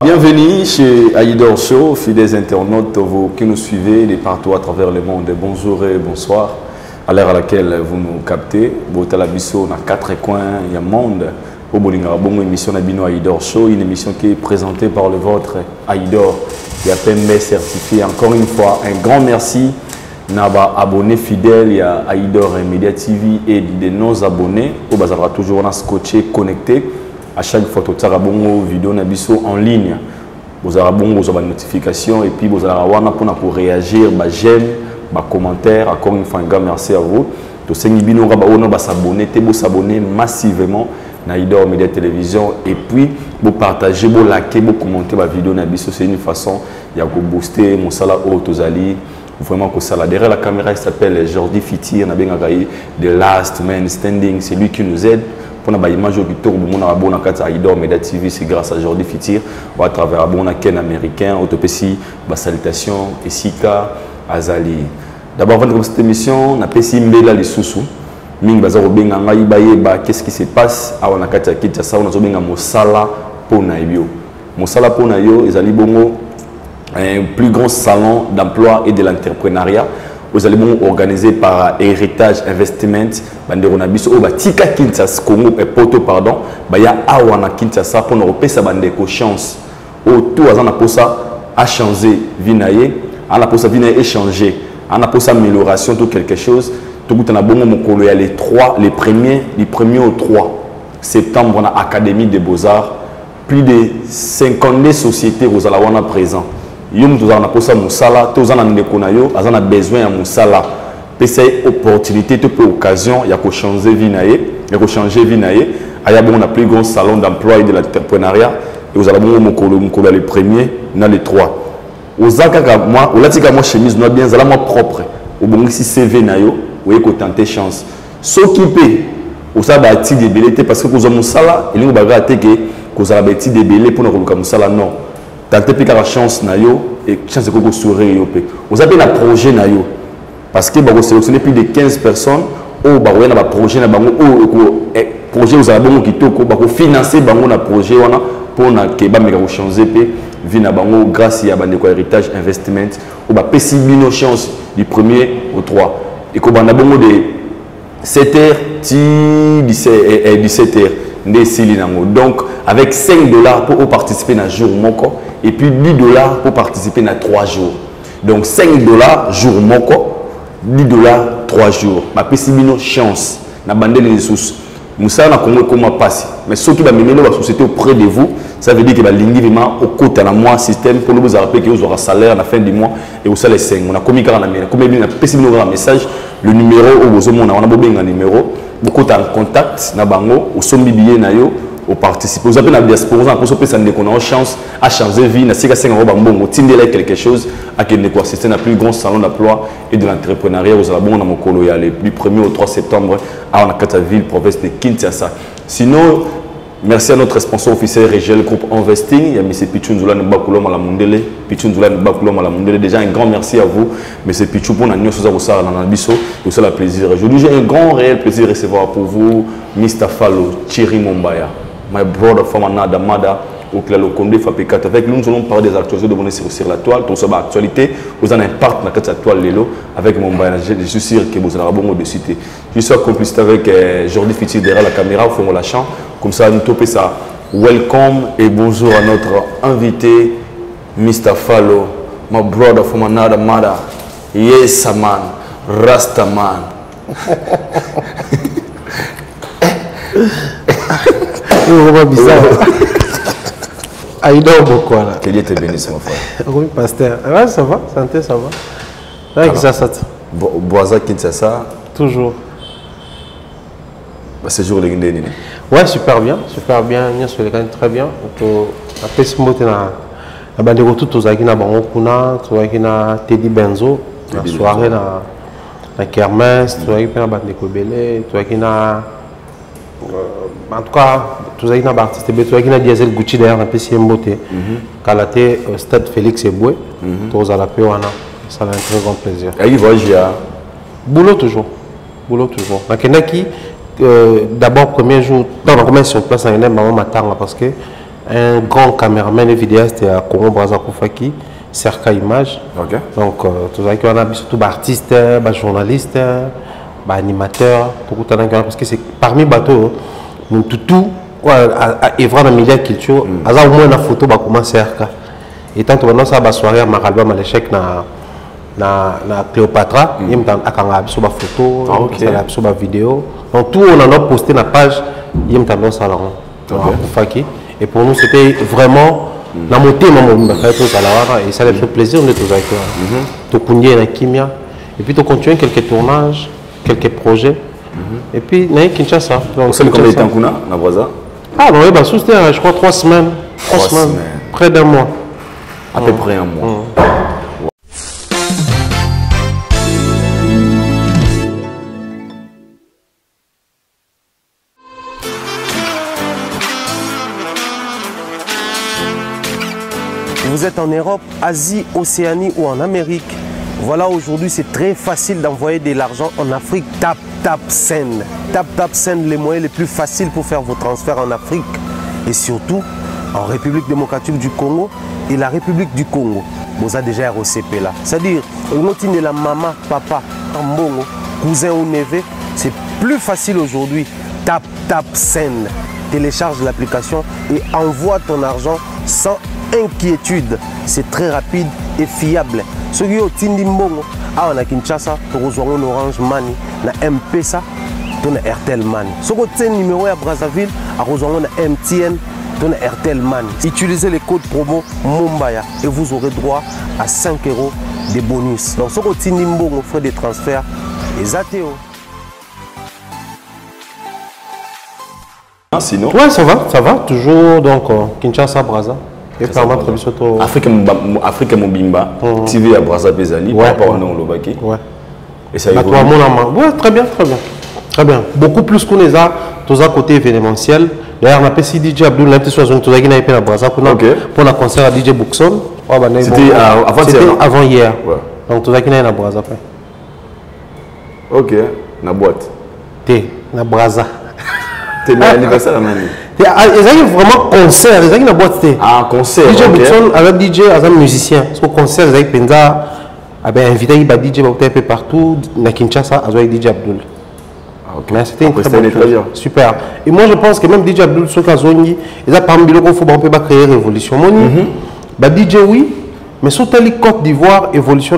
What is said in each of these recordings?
Bienvenue chez Aïdor Show, fidèles internautes, vous qui nous suivez de partout à travers le monde. Bonjour et bonsoir. À l'heure à laquelle vous nous captez, Botalabiso dans 4 coins, il y a monde. Au Bolinga, bonne émission d'Abino Aïdor Show, une émission qui est présentée par le vôtre Aïdor. Il y a PMB certifié. Encore une fois, un grand merci. Naba abonnés fidèles, il y a Aïdor Media TV et de nos abonnés. Au bazar toujours on a scotché, connecté. À chaque fois, tu as une vidéo en ligne. Vous avez une notification et puis vous avez pour réagir, j'aime, commentaire. Encore une fois, un grand merci à vous. Vous pouvez s'abonner massivement à Aïdor Media Télévision et puis vous partagez, vous likez, vous commentez la vidéo. C'est une façon de booster mon salaire au Tozali. Vraiment que ça. Derrière la caméra, il s'appelle Jordi Fitir, The Last Man Standing. C'est lui qui nous aide. Pour la image qui tourne, on a Aïdor Media TV, c'est grâce à Jordi Fitir. À travers un Ken américain, Autopécie, Salutations, Essika, Azali. D'abord, avant de commencer cette émission, on a Pessi Mbela les Soussous. Ming Bazaro Benga Maïbaye, qu'est-ce qui se passe? On a Katia Kitasa, on a Benga Mosala Ponaibio. Mosala Ponayo, Ezali Bongo, un plus grand salon d'emploi et de l'entrepreneuriat. Vous allez organisé par Héritage Investment, Banderonabiso, Tika Kinshasa, Congo et Poto, pardon, Baya Awana Kinshasa pour nous repérer sa bande chance. Tout à posa a changé, vinaye, on a posa vinaye échanger, on a posa amélioration, tout quelque chose. Tout le monde a les premiers au 3 septembre, on a Académie des Beaux-Arts, plus de 50 sociétés vous allez avoir présent. Yom tous en posa musala, tous en nekonayo, azan a besoin de musala. Pese opportunité, toute occasion, il y a qu'au changer vinaye, il y a qu'au changer vinaye. Aya bon a plus grand salon d'emploi et de l'entrepreneuriat. Et vous allez bon mokolo les premiers, na les 3. Aux akaka moi, au latika moi chemise noir bien, zala moi propre. Au bon si CV nayo, vous avez qu'au tenter chance. S'occuper, au sa bâti des beletés parce que vous avez musala, et nous baga teke, vous avez bâti des belés pour nous colocar musala non. Tantôt la chance na yo et chance de sourire yo pe. Vous avez un projet na yo parce que vous sélectionnez plus de 15 personnes ou ba na projet na bango projet vous avez bon kitoko ba ko financer bango na projet wana pour na ke ba meka ko changer pe vie na bango grâce à bande ko Héritage Investment ou ba pesi bino chance du 1er au 3 et ko banda bango de 7h ti 17h. Donc, avec 5 $ pour participer à jour moko et puis 10 $ pour participer à 3 jours. Donc, 5 $ jour moko, 10 $ 3 jours. Ma pessimino chance, na bande les ressources. Moussa na Congo comment passer. Mais surtout la mémelo la société auprès de vous, ça veut dire que la ligne vraiment au côté de moi système pour vous rappeler que vous aurez salaire à la fin du mois et vous allez 5. On a commis car on a combien de pessimino un message, le numéro au besoin on a besoin un numéro. Beaucoup en contact na bango au sombi billet na yo au participer vous avez la diaspora pour ça qu'on a chance à changer vie na sika 5 € bambongo tindela quelque chose à que ne quoi c'est un plus grand salon d'emploi et de l'entrepreneuriat aux abons na mokolo ya le plus 1er au 3 septembre à la ville province de Kinshasa. Sinon merci à notre responsable officiel Régel Groupe Investing, il y a M. Pichou Nzoula Nbakulo Malamundele, Pichou Nzoula Nbakulo Malamundele. Déjà un grand merci à vous, M. Pichou pour la news à Nanabiso, et c'est un plaisir. Aujourd'hui, j'ai un grand réel plaisir de recevoir pour vous Mr. Fallo, Thierry Mombaya, my brother from another mother, au Clalo Condé Fapékat. Avec nous, nous allons parler des actualités de mon sur la toile, tout ça, actualité, vous en impact dans cette toile Lelo, avec Mombaya. Je suis sûr que vous allez avoir de citer. Je suis complicité avec Jordi Fitir derrière la caméra, au fond de la chambre. Comme ça, nous topons ça. Welcome et bonjour à notre invité, Mr. Fallo, my brother from another mother. Yes, man, Rasta man. C'est bizarre. Aïdor beaucoup là. Que Dieu te bénisse, mon frère. Oui, pasteur. Ouais, ça va, santé, ça va. Ouais, ça. Boisa Kinshasa. Toujours. Ce jour, les Guinéens. Ouais, super bien. Nous sommes très bien. Après ce mot, la bande de retour, tous les gens qui ont Teddy Benzo, la soirée, la kermesse, tous les gens qui ont bande de Kobele, tous les gens en tout cas, tous les gens qui ont artistes, tous les gens qui ont Diesel Gucci d'ailleurs, un peu si beauté. Kalaté, Stade Félix Eboué, tous les gens ça a un très grand plaisir. Et il voyage boulot toujours. D'abord, premier jour, dans la première sur place, il y a un maman parce que un grand caméraman et vidéaste à Congo Brazza Koufaki, Serka Image. Okay. Donc, tout ça, on a surtout des artistes, des journalistes, des animateurs, parce que c'est parmi les bateaux, tout, à Evra dans les médias culture, au moins la photo, comment Serka. Et tant que maintenant, ça va soirée à Maralba, à l'échec, na Cléopatra, il y a une photo, une vidéo. Donc, tout, on en a posté dans la page, il y a un salon. Et pour nous, c'était vraiment la montée, et ça a fait plaisir de tous avec toi. Tu as Kimia, et puis tu continues quelques tournages, quelques projets. Et puis, il y a Kinshasa. Vous savez combien de temps qu'on a dans Brazza? Ah, non, c'était, je crois, 3 semaines. 3 semaines. Près d'un mois. À peu près un mois. Vous êtes en Europe, Asie, Océanie ou en Amérique. Voilà, aujourd'hui, c'est très facile d'envoyer de l'argent en Afrique. Tap Send. Tap Send, les moyens les plus faciles pour faire vos transferts en Afrique. Et surtout, en République démocratique du Congo et la République du Congo. Vous avez déjà ROCP là. C'est-à-dire, on de la maman, papa, tambongo, cousin ou neveu. C'est plus facile aujourd'hui. Tap Send. Télécharge l'application et envoie ton argent sans inquiétude. C'est très rapide et fiable. Ceux qui ont Tindi Mbongo, on a Kinshasa, tu rejoins Orange Money, na M-Pesa, tu as Airtel Money. Ceux qui ont un numéro à Brazzaville, à rejoindre MTN, tu as Airtel Money. Utilisez les codes promo Mumbaya et vous aurez droit à 5 € de bonus. Donc ceux qui ont Tindi Mbongo, frais de transfert, les ATO. Sinon? Ouais, ça va, toujours donc Kinshasa, Brazza. Et par contre, Afrique Mobimba, TV à Brazza Bezali, par rapport au nom Lobaki. Ouais. Et ça y est. Ouais, très bien. Beaucoup plus qu'on les a, tous à côté événementiel. D'ailleurs, on a fait DJ Abdul, la petite chose, on a fait à Brazza pour un concert à DJ Buxon. C'était avant hier. Donc, tout ça qui est à Brazza. Ok, na boîte. T'es na Brazza. T'es l'anniversaire la manie. Ils ont vraiment concert, ils ont une boîte. Ah, concert. DJ Buxon avec DJ, avec musicien. Son concert, ils ont Penza, invité DJ un peu partout, na Kinshasa, avec DJ Abdul. C'était une très bonne chose. Super. Et moi, je pense que même DJ Abdul, ce qu'ils ont dit, ils ont parmi les faut pas créer révolution. DJ oui, mais surtout les Côte d'Ivoire, évolution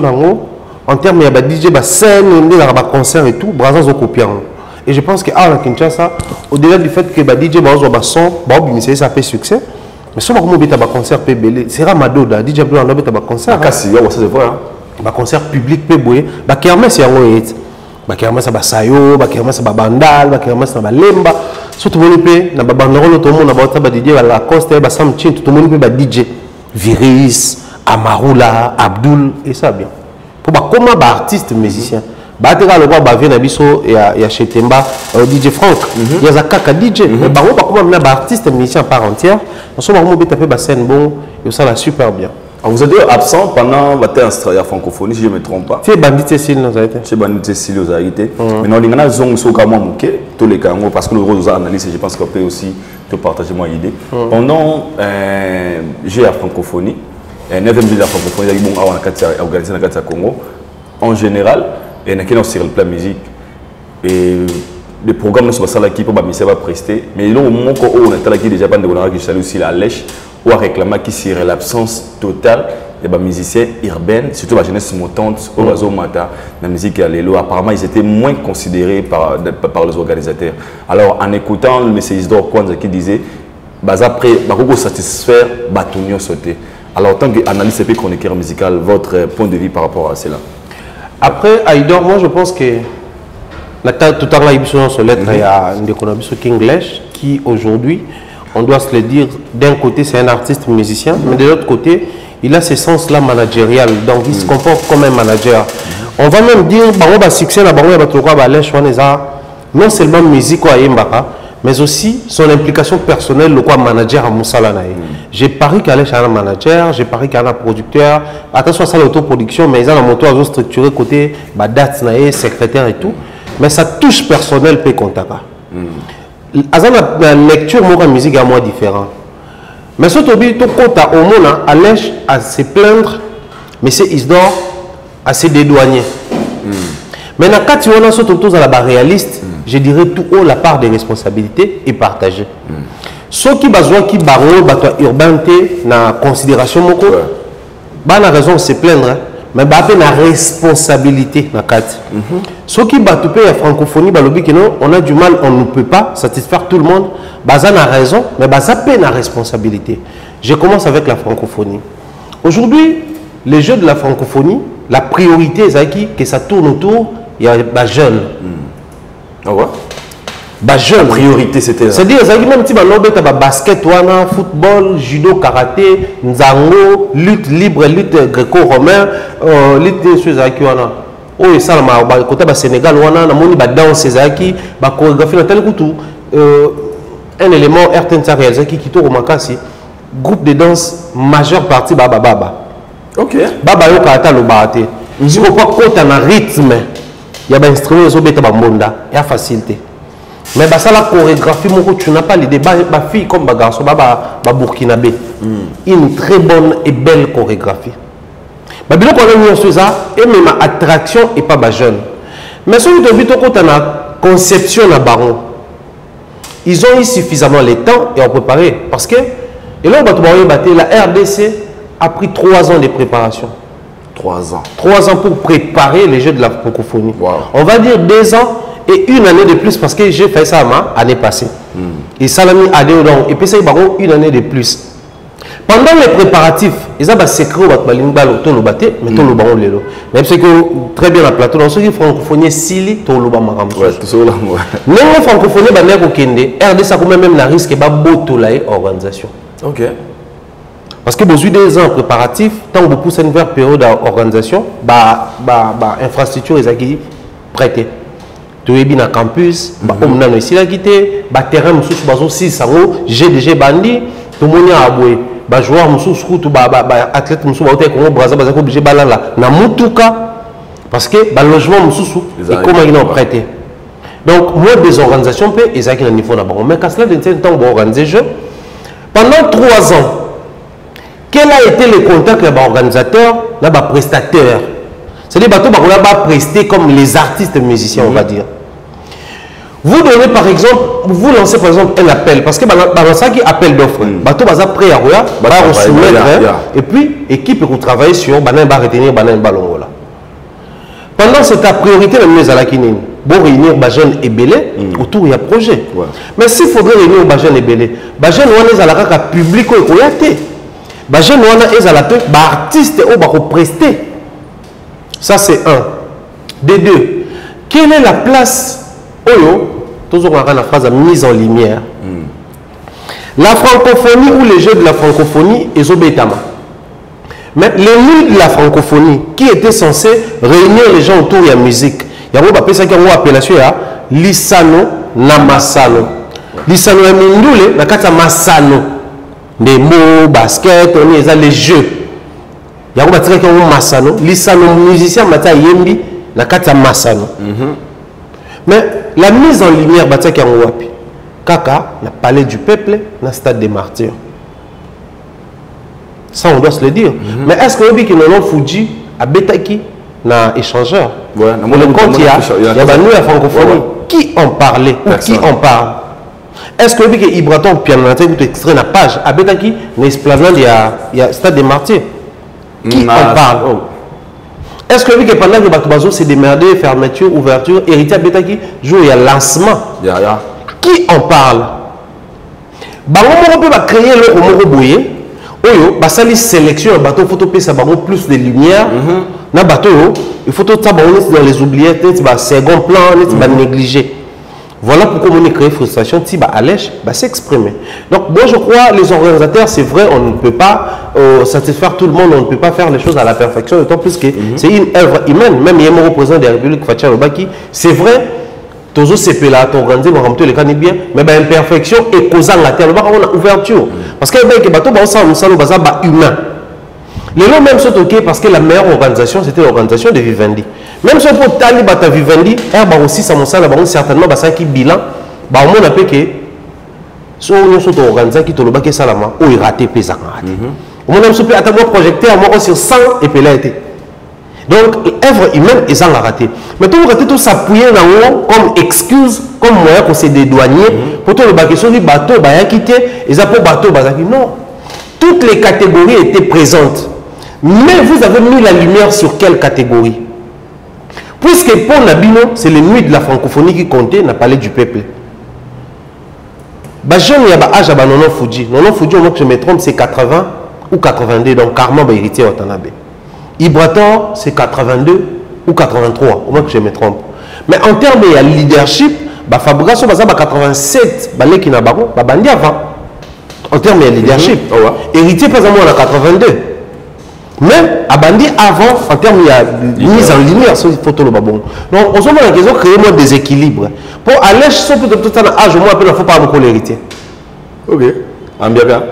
en termes de DJ, scène, concert et tout, Brazza ont copié. Et je pense que à Kinshasa, au-delà du fait que DJ va son, ça fait succès. Mais si on a un concert, c'est Ramado, DJ Abdul a un concert. Un concert public, Kermesse, Kermesse, Sayo, Kermesse, Bandal, Kermesse, Lemba. Surtout, tout le monde a DJ Lacoste, Sam Chin, tout le monde peut DJ Viris, Amarula, Abdul, et ça bien. Pour comment artiste musicien. Batera le roi bavien nabiso et à chez Temba DJ Franck il y a Kaka DJ mais par contre comment un artiste musicien par entière on se vraiment taper ba scène bon et ça va super bien. Vous êtes absent pendant votre francophonie si je ne me trompe pas. C'est Bandit Cécile nous a été. C'est Bandit Cécile nous a été. Mais non les zone so comme moi tous les cas parce que le rose analyse je pense qu'on peut aussi te partager moi idée. Pendant j'ai la francophonie 9e de la francophonie il y a bon à organiser dans le Congo en général. Et il y a sur le plan musique et les programmes ne sont pas là qui peuvent va prester mais là au moment où on est là qui déjà pas de qui aussi la lèche ou à réclamer qui serait l'absence totale des musiciens urbains surtout la jeunesse montante au réseau Mata la musique à l'élo apparemment ils étaient moins considérés par les organisateurs. Alors en écoutant le message d'Or Kwanza qui disait après beaucoup satisfaire batonio sauter. Alors en tant qu'analyste et chroniqueur musical votre point de vue par rapport à cela? Après, Aïdor, moi je pense que tout à l'heure, il y a une économie Kinglish qui aujourd'hui, on doit se le dire, d'un côté c'est un artiste musicien, mais de l'autre côté, il a ce sens-là managérial, donc il se comporte comme un manager. On va même dire, succès, non seulement musique, mais aussi son implication personnelle, le manager à Moussala. J'ai pari qu'il y a un manager, j'ai pari qu'il y a un producteur. Attention à ça, l'autoproduction, mais ils ont un moteur structuré côté date, secrétaire et tout. Mais sa touche personnelle peut compter. La lecture de la musique est moins différente. Mais ce tobi tout compte au monde allège à se plaindre, mais c'est Isdor à se dédouaner. Mais dans le cas où on a ce tour à la réaliste, je dirais tout haut la part des responsabilités est partagée. Ceux qui besoin qui barreau bateau urbain na considération moko, bah na raison de se plaindre, mais bah na responsabilité na kat. Ceux qui bateau la francophonie balobi que non, on a du mal, on ne peut pas satisfaire tout le monde, bah ça na raison, mais bah ça paie na responsabilité. Je commence avec la francophonie. Aujourd'hui, les jeux de la francophonie, la priorité est que ça tourne autour, il y a des jeunes. Ah ouais? Jeune. La priorité c'était. C'est-à-dire, même si on a basket, football, judo, karaté, nzango, lutte libre, lutte gréco-romain, lutte sur Zaki. Oh, et ça, côté du Sénégal, on a danse, la chorégraphie, un élément RTN réalisé qui tourne au Makassi, groupe de danse, majeure partie, Baba. Ok. Baba yo kata lo baate. Si on pas compte en rythme, il y a des instruments qui sont il y a facilité. Mais ça la chorégraphie, tu n'as pas les débats, ma fille comme ma garçon, ma burkinabé. Une très bonne et belle chorégraphie. Mais bien qu'on a mis sur ça, et même ma attraction et pas ma jeune. Mais si tu as une conception à baron, ils ont eu suffisamment le temps et ont préparé. Parce que, et là on va te la RDC a pris 3 ans de préparation. 3 ans. 3 ans pour préparer les Jeux de la francophonie. Wow. On va dire 2 ans et 1 année de plus parce que j'ai fait ça l'année passée. Et ça l'a mis à Déodon. Et puis ça, il y a 1 année de plus. Pendant les préparatifs, ils ont un secret au bateau, mais tout le baron lélo. Même si très bien la plateau, dans ceux qui francophonie, Sili, tout le baron. Ouais, tout ça là. Mais la francophonie, RD, ça quand même la risque de beaucoup organisation. Ok. Parce que besoin des ans préparatifs, tant que vous poussez une période d'organisation, infrastructure est prêtée. Tu es bien à campus, on a ici la guité, terrain mususu 6 GDG bandi, tout le monde a aboué. Joueur mususu ou athlète mususu Congo Brazza bazako obligé balala na mutuka parce que logement mususu et comment ils ont prêté. Donc moi des organisations peut et ça qui est niveau na bon mais quand cela d'un temps pour organiser jeu pendant 3 ans. Quel a été le contact avec l'organisateur, les prestataires? C'est-à-dire que vous prester comme les artistes musiciens, on va dire. Vous donnez par exemple, vous lancez par exemple un appel, parce que dans ça qui appel d'offres, vous êtes prêt à soumettre, et puis l'équipe peut travailler sur retenir ballon. Pendant cette priorité, vous réunir les jeunes et belés autour du projet. Mais s'il faudrait réunir les jeunes et belés, les jeunes ont un public qui les jeunes ont un artiste qui va prester. Ça c'est 1. De 2, quelle est la place toujours on a la phrase mise en lumière. La francophonie ou les jeux de la francophonie est obétama. Mais les nuits de la francophonie qui étaient censés réunir les gens autour de la musique, il y a une appellation Lissano Namasano. Lissano Mindule, la carte Masano. Des mots, basket, on est les jeux. Il y a un Masano. Lissano musicien, Mata Yembi, la carte Masano. Mais la mise en lumière, Kaka, le palais du peuple, le stade des martyrs. Ça, on doit se le dire. Mais est-ce qu'on dit que nous avons Fuji à Betaki, na échangeur? Le compte, il y a nous la francophonie. Qui en parlait ou qui en parle? Est-ce que vous avez Ibraton Pianonaté vous extrait la page à Betaki, l'esplanade, il y a stade des martyrs? Qui en parle? Est-ce que vous avez pendant que Batubazo s'est démerdé, fermeture, ouverture, héritier à Betaki, jour il y a lancement? Qui en parle? On peut créer le Romoro Boye. Ça les sélection un bateau photo ça plus de lumière. Na bateau il faut tout ça dans les oubliettes, second plan, négligé. Voilà pourquoi on a créé frustration, allège, s'exprimer. Donc moi je crois les organisateurs, c'est vrai, on ne peut pas satisfaire tout le monde, on ne peut pas faire les choses à la perfection, d'autant plus que c'est une œuvre humaine. Même Yemo représentant de la République Fatia Lobaki, c'est vrai, tous ces pays là, organisé, les cas bien, mais imperfection et causant la terre, on a ouverture. Parce que les bateaux, on humain. Les lots même sont ok parce que la meilleure organisation c'était l'organisation de Vivendi. Même si on peut taler bata Vivendi, aussi ça certainement ça qui bilan, au moins on a que so on se organise qui toloba ke salama o raté pesa raté on a même à moi projecteur moi sur 100 et puis là été donc l'œuvre humaine est en raté mais tout raté tout s'appuyer dans comme excuse comme moyen pour se dédouaner pour tout le bateau sur les bateaux ba quitter et ça pour bateau bazaki non toutes les catégories étaient présentes mais vous avez mis la lumière sur quelle catégorie puisque pour Nabino c'est les nuits de la francophonie qui comptait n'a parlé du peuple. Bah jeune il y a bah âge à Nonon Fuji au moins que je me trompe c'est 80 ou 82 donc carrément bah héritier Watanabe. Ibrator c'est 82 ou 83 au moins que je me trompe mais en termes de leadership bah Fabrice bah 87 bah les qui n'a pas bah bandi avant en termes de leadership héritier pas à moi en 82 mais abandi avant en termes de mise en lumière sur les photos le babon donc on se demande qu'ils ont créé un déséquilibre pour aller sur tout un âge au moins il ne faut pas beaucoup l'héritier ok ambiaka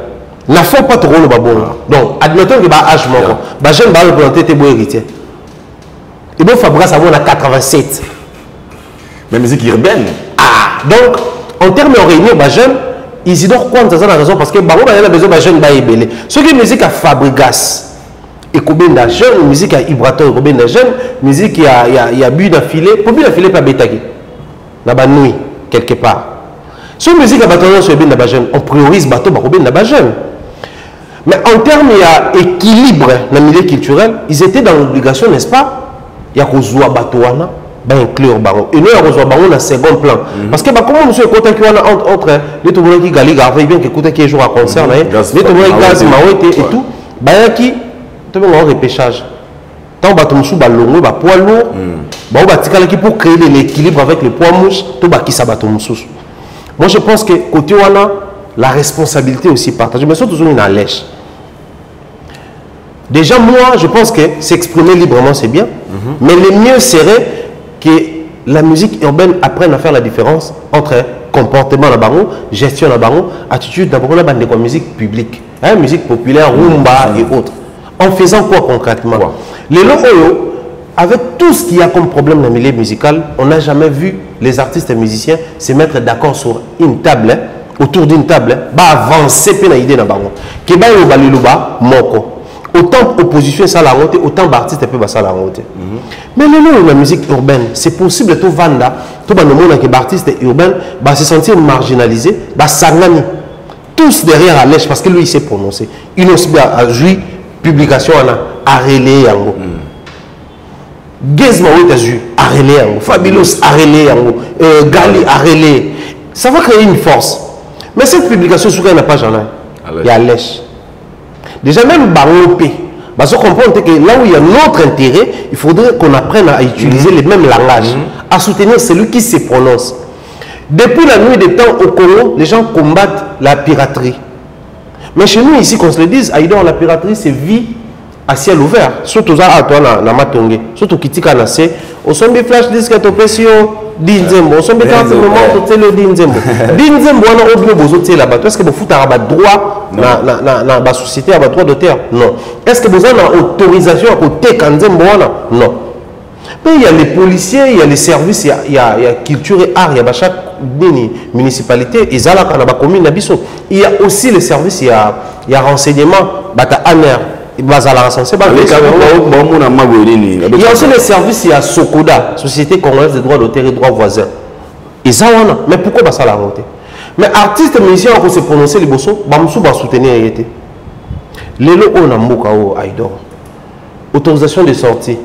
il ne faut pas trop le babon donc admettons que bah âge mort bah jeune bah représenté tes beaux héritiers et bon Fabrice à moi on a 87 mais musique urbaine donc en termes de réunion bah jeune Isidore Kwan ça a raison parce que bah on a besoin bah jeune bah ébélé ce qui est musique à Fabrice et combien de jeunes musique à Ibrator combien de jeunes musique il y a but d'affilée pour but d'affilée pas bétagé la nuit quelque part sur musique à bâton sur bien de jeunes on priorise bateau bah combien de jeunes mais en termes il y a équilibre dans le milieu culturel ils étaient dans l'obligation n'est-ce pas il y a Rozoa Batouana bah inclure baron et nous il y a Rozoa baron dans second plan parce que bah comment monsieur Kota qui entre les tout qui gali garde bien que Kota qui joue à concert les tout gaz maouete et tout bah qui un repêchage tant que tu as un poids lourd pour créer de l'équilibre avec le poids mouche moi je pense que côté la responsabilité aussi partagée mais surtout une lèche déjà moi je pense que s'exprimer librement c'est bien mais le mieux serait que la musique urbaine apprenne à faire la différence entre comportement la baron gestion la baron attitude d'abord la bande de musique publique musique populaire rumba et autres. En faisant quoi concrètement les locaux, avec tout ce qu'il y a comme problème dans le milieu musical, on n'a jamais vu les artistes et musiciens se mettre d'accord sur une table, autour d'une table, avancer pour l'idée dans le baron. Autant opposition ça la route, autant d'artistes peuvent ça la route. Mais la musique urbaine, c'est possible tout vanda, tout le monde qui est artiste urbain, se sentir marginalisé, s'angani. Tous derrière à l'èche parce que lui il s'est prononcé. Il aussi bien à jouer publication à relais yango Gezma ou t'as à relais yango Fabulous à relais yango Gali à relais ça va créer une force mais cette publication sur la page il y a lèche déjà même baropé parce qu'on comprend que là où il y a notre intérêt il faudrait qu'on apprenne à utiliser les mêmes langages à soutenir celui qui se prononce depuis la nuit des temps au Congo les gens combattent la piraterie. Mais chez nous, ici, qu'on se le dise, Aïdor, la piraterie, c'est vie à ciel ouvert. Surtout à toi, na matongé. Surtout qui tika na se. Au son des flash disques à topesio, dinzembo. Au son des temps, c'est le moment de télé dinzembo. Dinzembo, on a oublié vos autres là-bas. Est-ce que vous foutez à droit dans la société, à droit d'auteur? Non. Est-ce que vous avez une autorisation à côté kanzembo? Non. Mais il y a les policiers, il y a les services, il y a culture et art, il y a chaque municipalité, il y a aussi les services, il y a renseignement, il y a aussi les services, il y a Sokoda, Société Congolaise des droits d'auteur et droits voisins. Mais pourquoi ça la monter? Mais artistes et musiciens ont se prononcer les bossos, ils soutenir les lots on a mouka Aïdor. Autorisation de sortie.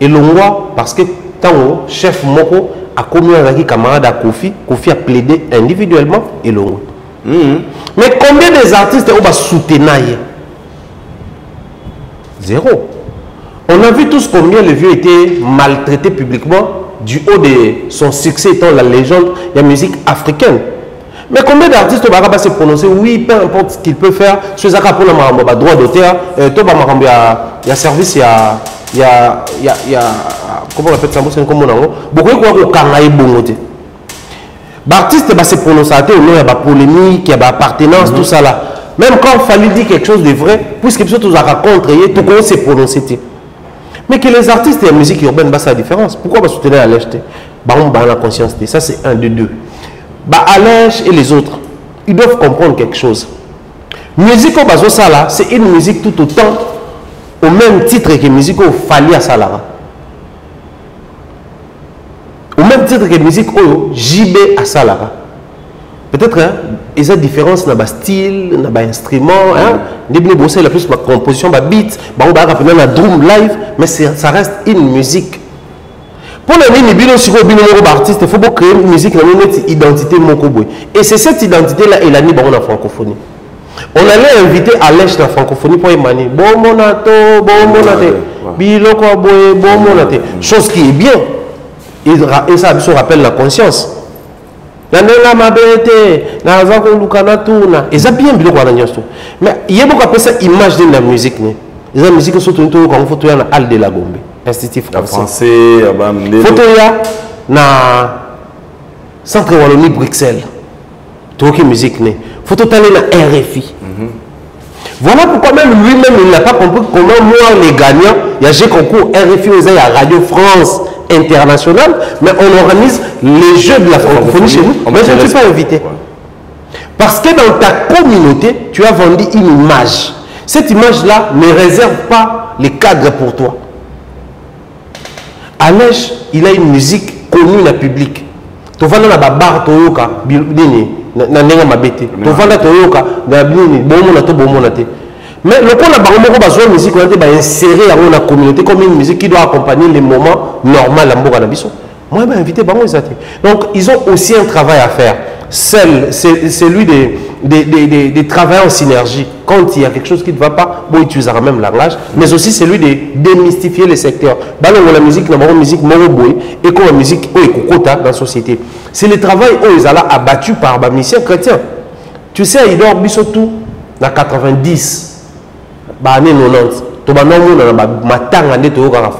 Et l'on voit parce que tant chef Moko a commis un camarade à Kofi a plaidé individuellement et l'on voit. Mais combien des artistes ont soutenir? Zéro. On a vu tous combien le vieux était maltraité publiquement du haut de son succès étant la légende de la musique africaine. Mais combien d'artistes vont se prononcer? Oui, peu importe ce qu'il peut faire. Sur Zaka pour le droit d'auteur, il y a service, il y a comment on appelle ça? Beaucoup de gens qui l'artiste va se prononcer, il y a des polémiques, il y a des appartenances, tout ça là. Même quand il fallait dire quelque chose de vrai, puisque tout le monde contre, tout le monde s'est prononcé. Mais que les artistes et la musique urbaine, c'est la différence. Pourquoi on soutenir à l'Èche? On a la conscience. Ça, c'est un de deux. À l'Èche et les autres. ils doivent comprendre quelque chose. Musique au bazo sala, c'est une musique tout autant au même titre que musique au Fali à Salara. Au même titre que musique au JB à Salara. Peut-être il y a une différence dans le style, dans l'instrument. La plus ma composition, ma beat, la drum live, mais ça reste une musique. Pour les artistes, il faut créer une musique, une identité. Et c'est cette identité-là, elle a mis dans la francophonie. On allait inviter à l'Est de la francophonie pour émaner. Bon monato, biloko boye, bon monato. Chose qui est bien. Et ça se rappelle la conscience. Yandela mabete, na zako lukana tuna. Et ça bien biloko na nyosto. Mais il y a beaucoup appelé ça image de la musique. Les musique surtout quand on photo na Al de la Gombe, Institut français, photo ya na Centre Wallonie Bruxelles. Tout qui musique né. Photo tale na RFI. Voilà pourquoi même lui-même il n'a pas compris comment moi les gagnants, il y a concours RFI aux à Radio France Internationale, mais on organise les Jeux de la francophonie chez nous. Mais je ne suis pas invité. Parce que dans ta communauté, tu as vendu une image. Cette image-là ne réserve pas les cadres pour toi. Alèche, il a une musique connue dans le public. Tu vas dans la bar Toyoka, na nenga mabete. Tu vas dans Toyoka, na bini, bon. Mais le point de la musique, on a inséré dans la communauté comme une musique qui doit accompagner les moments normaux à la maison. Moi, je invité par donc, ils ont aussi un travail à faire. C'est celui des travailleurs en synergie. Quand il y a quelque chose qui ne va pas, bon, ils utilisera même le langage, mais aussi celui de démystifier les secteurs. La musique, la musique, et comme la musique, dans la société. C'est le travail où ils ont abattu par les missions chrétiens. Tu sais, il dort tout dans 90. Année 90, tu vas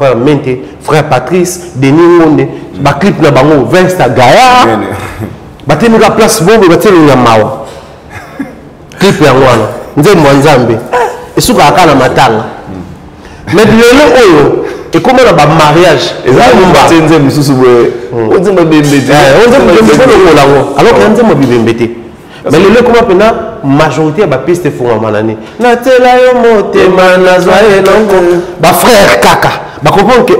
frère Patrice, Denis Monde, clip na bango, Vinsta Gaia, batemi la place bombe, batemi la mawa. Clip ya mwana, nze mwanzambe, et souka akana matanga. Mais lelo oyo, et comment on a mariage, et ça on va nze mususu boye, on nze mbembete, alors que nze mbembete. Mais le lieu comment pena majorité ba piste font manane na tela yo motema na zoye nango ba frère kaka ba comprendre que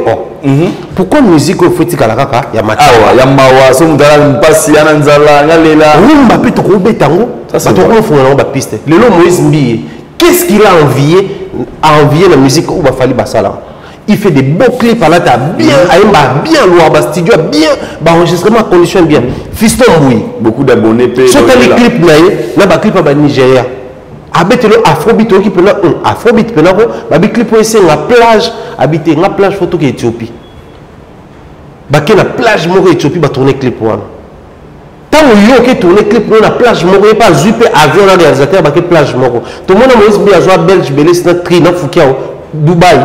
pourquoi musique au foti kala kaka ya matawa ya mawa so mudala mpasi yana nzala ngalela rumba pe to ko betango ba to ko font ba piste le lo Moïse Mbiye qu'est-ce qu'il a envié la musique ou ba fali basala. Il fait des beaux clips à la table, bien, bien loin, studio, bien, enregistrement, condition bien. Fiston Boui. Beaucoup d'abonnés. Sur les clips, il y a des clips à Nigeria. Avec le Afrobeat, qui peut être Afrobeat, il y a des clips qui sont à la plage, habiter la plage photo qui est Éthiopie. Il y a la plage qui est Éthiopie, il y a tourner clip. Tant que vous tourner clip, il y a la plage, il n'y a pas zuper avion dans les réalisateurs, il y a la plage. Tout le monde a dit Belge, Belge, Tri, Dubaï.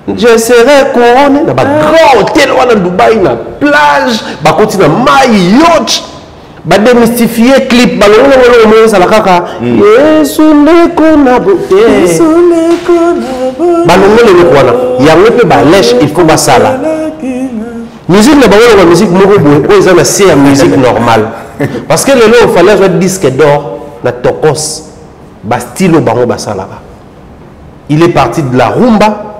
Je serai couronné dans un grand hôtel à Dubaï, dans la plage, à continuer à maille, yacht, à démystifier clip, à il faut pas ça là. Musique, la musique, c'est la musique normale. Parce que le il fallait jouer disque d'or, la tokos, style au baron basala. Il est parti de la rumba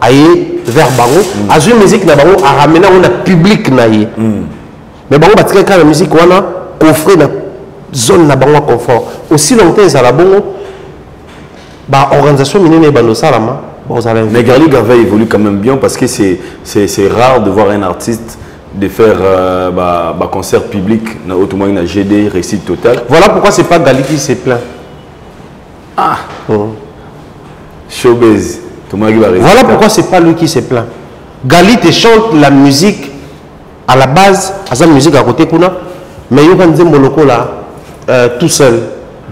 vers Bango. À jouer musique na Bango, à ramener un public naïe. Mais Bango va tirer quand la musique on a coffré la zone na Bango confort. Aussi longtemps ils la Bango, bah organisation minée Bando Salama. Mais Gali Garvey évolue quand même bien parce que c'est rare de voir un artiste de faire concert public, autrement une GD réussite totale. Voilà pourquoi c'est pas Gali qui s'est plaint. Ah. Showbiz. Voilà pourquoi c'est pas lui qui se plaint. Gali te chante la musique à la base, à sa musique à côté kuna, mais il y a un moloko là tout seul.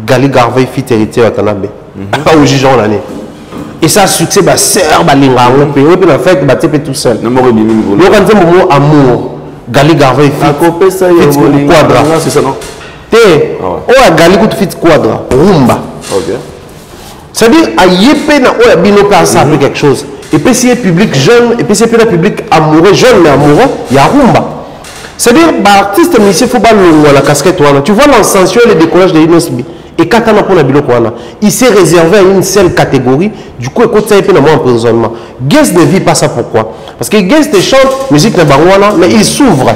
Gali Garvey fit héritier à Kanabé. Au jugeant l'année. Et ça succès bah sœur bah linga on peut en fait bah t'es tout seul. Le mot amour. Gali Garvey fit quadra. C'est ça non? Té. Oh Gali coup fit quadra. Rumba. OK. C'est-à-dire, à Yépé, il y a quelque chose. Et puis, si y a public jeune, et puis si y a public amoureux, jeune mais amoureux, il y a rumba. C'est-à-dire, l'artiste musicien, il faut pas le la casquette. Tu vois l'ascension et le décollage de Inosbi. Et quand on a pour la Bilokwana, il s'est réservé à une seule catégorie. Du coup, écoute, ça a été un emprisonnement. Guest ne vit pas ça pourquoi? Parce que Guest chante musique de Barwana, mais il s'ouvre.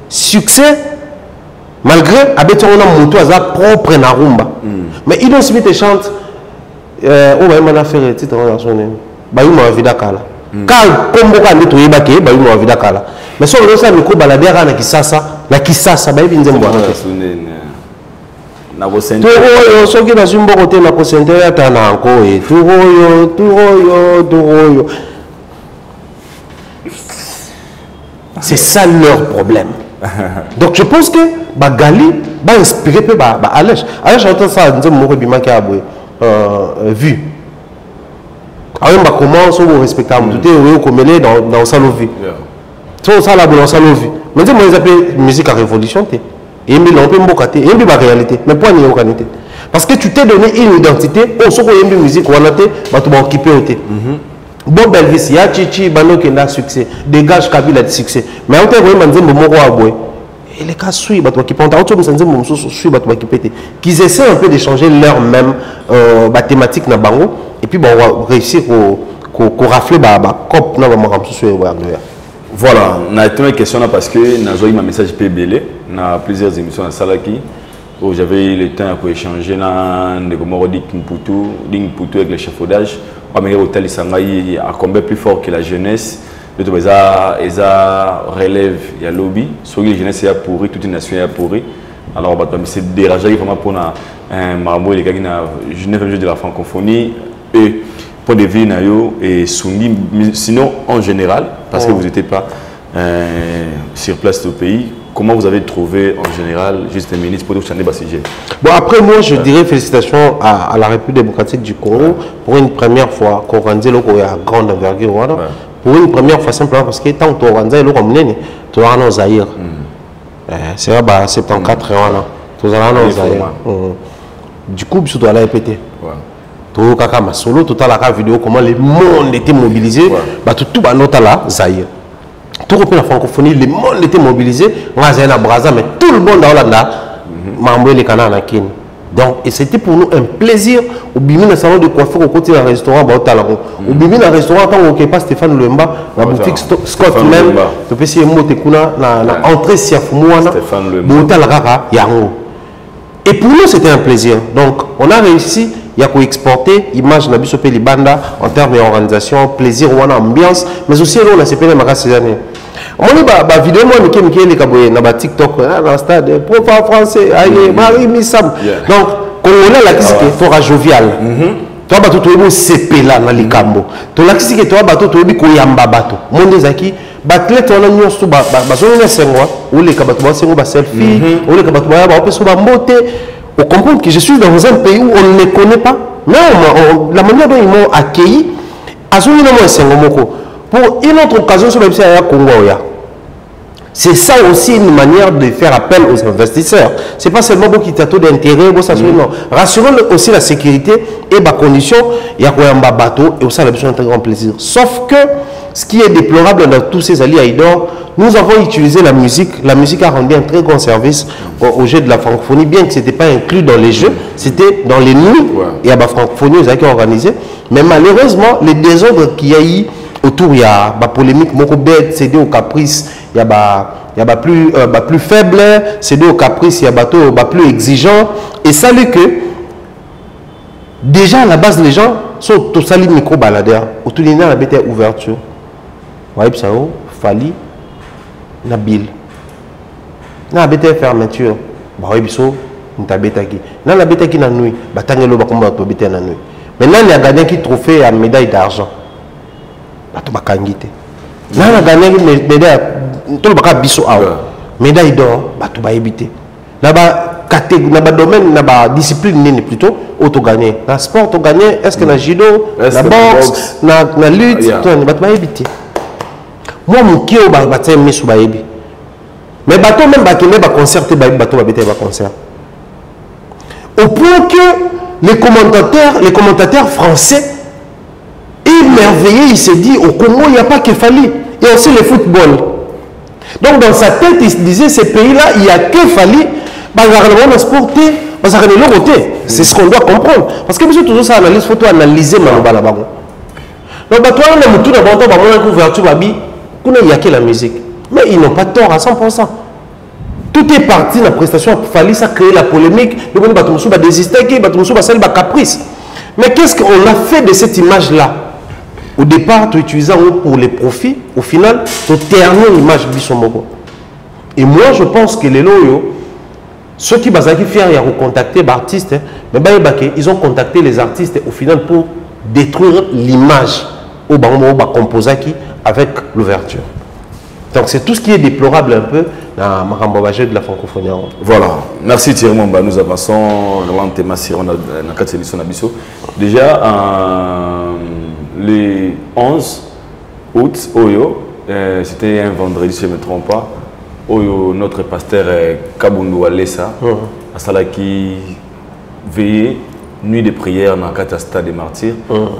Succès, malgré Abeton a monté à sa propre narumba. Mais Inosbi te chante. Oh, bah, il m'a fait un titre en son nom. Bah, il m'a vu d'accord. Quand comme beaucoup de trucs baké, bah, il m'a vu d'accord. Mais sur le sol, le coup balader à la Kisasa, bah, il vient de voir. Na vos centres. Toroyo, ceux qui n'ont pas côté na concentré à Tananko et Toroyo. C'est ça leur problème. Donc je pense que Gali va inspirer peu Alèche. Alèche entend ça, nous avons Moribima qui a vu. Alors comment sont respectables? Tout est comme elle est dans sa vie. Tout ça là dans sa vie. Mais moi ils appellent musique à révolution. Et ils l'ont pas et ils la réalité. Mais point n'y a qualité. Parce que tu t'es donné une identité. On se voit une musique on a été, bah tu vas occuper au thé. Bob Elvis, il y a Chichi, Bano qui a succès. Dégage Kabila de succès. Mais on t'a vu manzé Momo Aboy. Et les cas suivent, bah tu vas qui pendant autre chose, Momo suivent, bah tu vas qui péter. Qu'ils essaient un peu d'échanger leur même thématique na bango. Et puis, on va réussir à rafler la COP. Voilà, on a une question parce que nous avons un message PBL. On a plusieurs émissions à Salaki où j'avais eu le temps pour échanger avec Mputu avec l'échafaudage. On a hôtel Isangaï à combat plus fort que la jeunesse. Ils relève, il y a lobby. Soit la jeunesse est pourrie, toute une nation est pourrie. Alors, c'est dérangeant vraiment pour un marabout les gars qui Genève de la francophonie. Et pour des vies et Sungi, sinon en général, parce que vous n'étiez pas sur place au pays, comment vous avez trouvé en général, juste un ministre pour changer le sujet? Bon, après moi, je dirais félicitations à la République démocratique du Congo pour une première fois qu'on rendait le à grande envergure. Pour une première fois simplement parce que tant que tu rendais le comme tu as un Zaïre. C'est là, 74 ans, tu as un Zaïre. Du coup, tu dois la répéter. Tout kaka solo tout à la vidéo comment le monde était mobilisé tout là Zaïre tout la francophonie le monde était mobilisé on a na Brazza mais tout le monde dans là mambo les canards na kin donc et c'était pour nous un plaisir au bimi na salon de coiffure au côté d'un restaurant au bimi na restaurant tant que pas Stéphane Lemba la boutique Scott même tu peux essayer moté kuna na entrée siafumuana botal kaka yango et pour nous c'était un plaisir donc on a réussi. Il y a qu'à exporter l'image de la Libanda en termes d'organisation, plaisir ou ambiance, mais aussi on a CPN ces années. On a une vidéo, moi, qui est TikTok, dans le stade, professeur français, Marie Missam. Donc, quand on a la critique, il faut jovial. Tu vas tout le CP là dans les cambo. Tu la critique, tu vas tout le koyamba bato. Mon désaki, batlet on a mis sur bazone sengwa, ou les kabato sengwa selfie, ou les kabato ba ope sur ba mbote. On comprend que je suis dans un pays où on ne les connaît pas. Mais la manière dont ils m'ont accueilli, pour une autre occasion, c'est ça aussi une manière de faire appel aux investisseurs. Ce n'est pas seulement pour qu'ils aient taux d'intérêt, non. Rassurons aussi la sécurité et les conditions. Il y a un bateau et aussi la besoin d'un grand plaisir. Sauf que ce qui est déplorable dans tous ces alliés Aïdor, nous avons utilisé la musique. La musique a rendu un très grand service au jeu de la francophonie, bien que ce n'était pas inclus dans les jeux, c'était dans les nuits. Et la francophonie, ils ont organisé. Mais malheureusement, les désordres qu'il y a eu autour, il y a la polémique, beaucoup bête, cédé au caprice, il y a plus faible, cédé au caprice, il y a bateau plus exigeant. Et ça lui que, déjà à la base, les gens sont tous salis micro-baladeurs. Autour de la bête ouverture. Waïb Sao, Fali, Nabil. Na bête fermeture. Waïb Sao, Ntabetaki. Na la bête qui na nuit. Batangelo bakomba to bête na nuit. Maintenant il y a gagné qui trophée à médaille d'argent. Bato bakangité. Na la gagné médaille tout le baka biso awa. Médaille d'or, bato ba éviter. Là-bas na domaine na discipline nini plutôt auto gagné. Na sport to gagné, est-ce que na judo, na boxe, na lutte, bato ba éviter. Moi, mon kio batin mis sous baébi. Mais bateau même bakine ba concert te bateau ba bete ba concert. Au point que les commentateurs français émerveillé, il s'est dit, au Congo, il n'y a pas Kefali. Il y a aussi le football. Donc dans sa tête, il se disait, ces pays-là, il n'y a Kefali, c'est ce qu'on doit comprendre. Parce que monsieur, toujours ça analyse, il faut analyser Maloba là-bas. Donc, toi, on a tout d'abord, il n'y a que la musique. Mais ils n'ont pas tort à 100%. Tout est parti dans la prestation. Il fallait ça créer la polémique. Le monde va désister, va caprice. Mais qu'est-ce qu'on a fait de cette image-là? Au départ, tu utilisais pour les profits. Au final, tu termines l'image Bissomoko. Et moi, je pense que les loyaux, ceux qui sont fiers de contacter les artistes, ils ont contacté les artistes au final pour détruire l'image au composé avec l'ouverture. Donc c'est tout ce qui est déplorable un peu dans Marambobagé de la francophonie. Voilà, merci Thierry Momba. Nous avançons dans l'antéma sur la Nabiso. Déjà, le 11 août, c'était un vendredi, si je ne me trompe pas, notre pasteur Kabundu Alessa, à Sala qui veillait nuit de prière dans le stade des martyrs.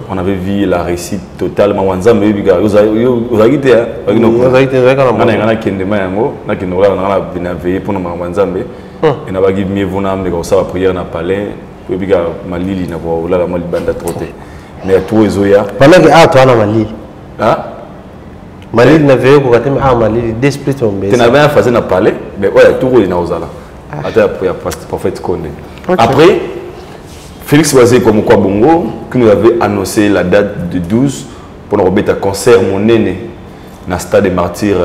On avait vu la réussite totale. Après, Félix Wazé comme quoi Bongo, qui nous avait annoncé la date du 12 pour nous remettre un concert mon aîné dans le stade des martyrs,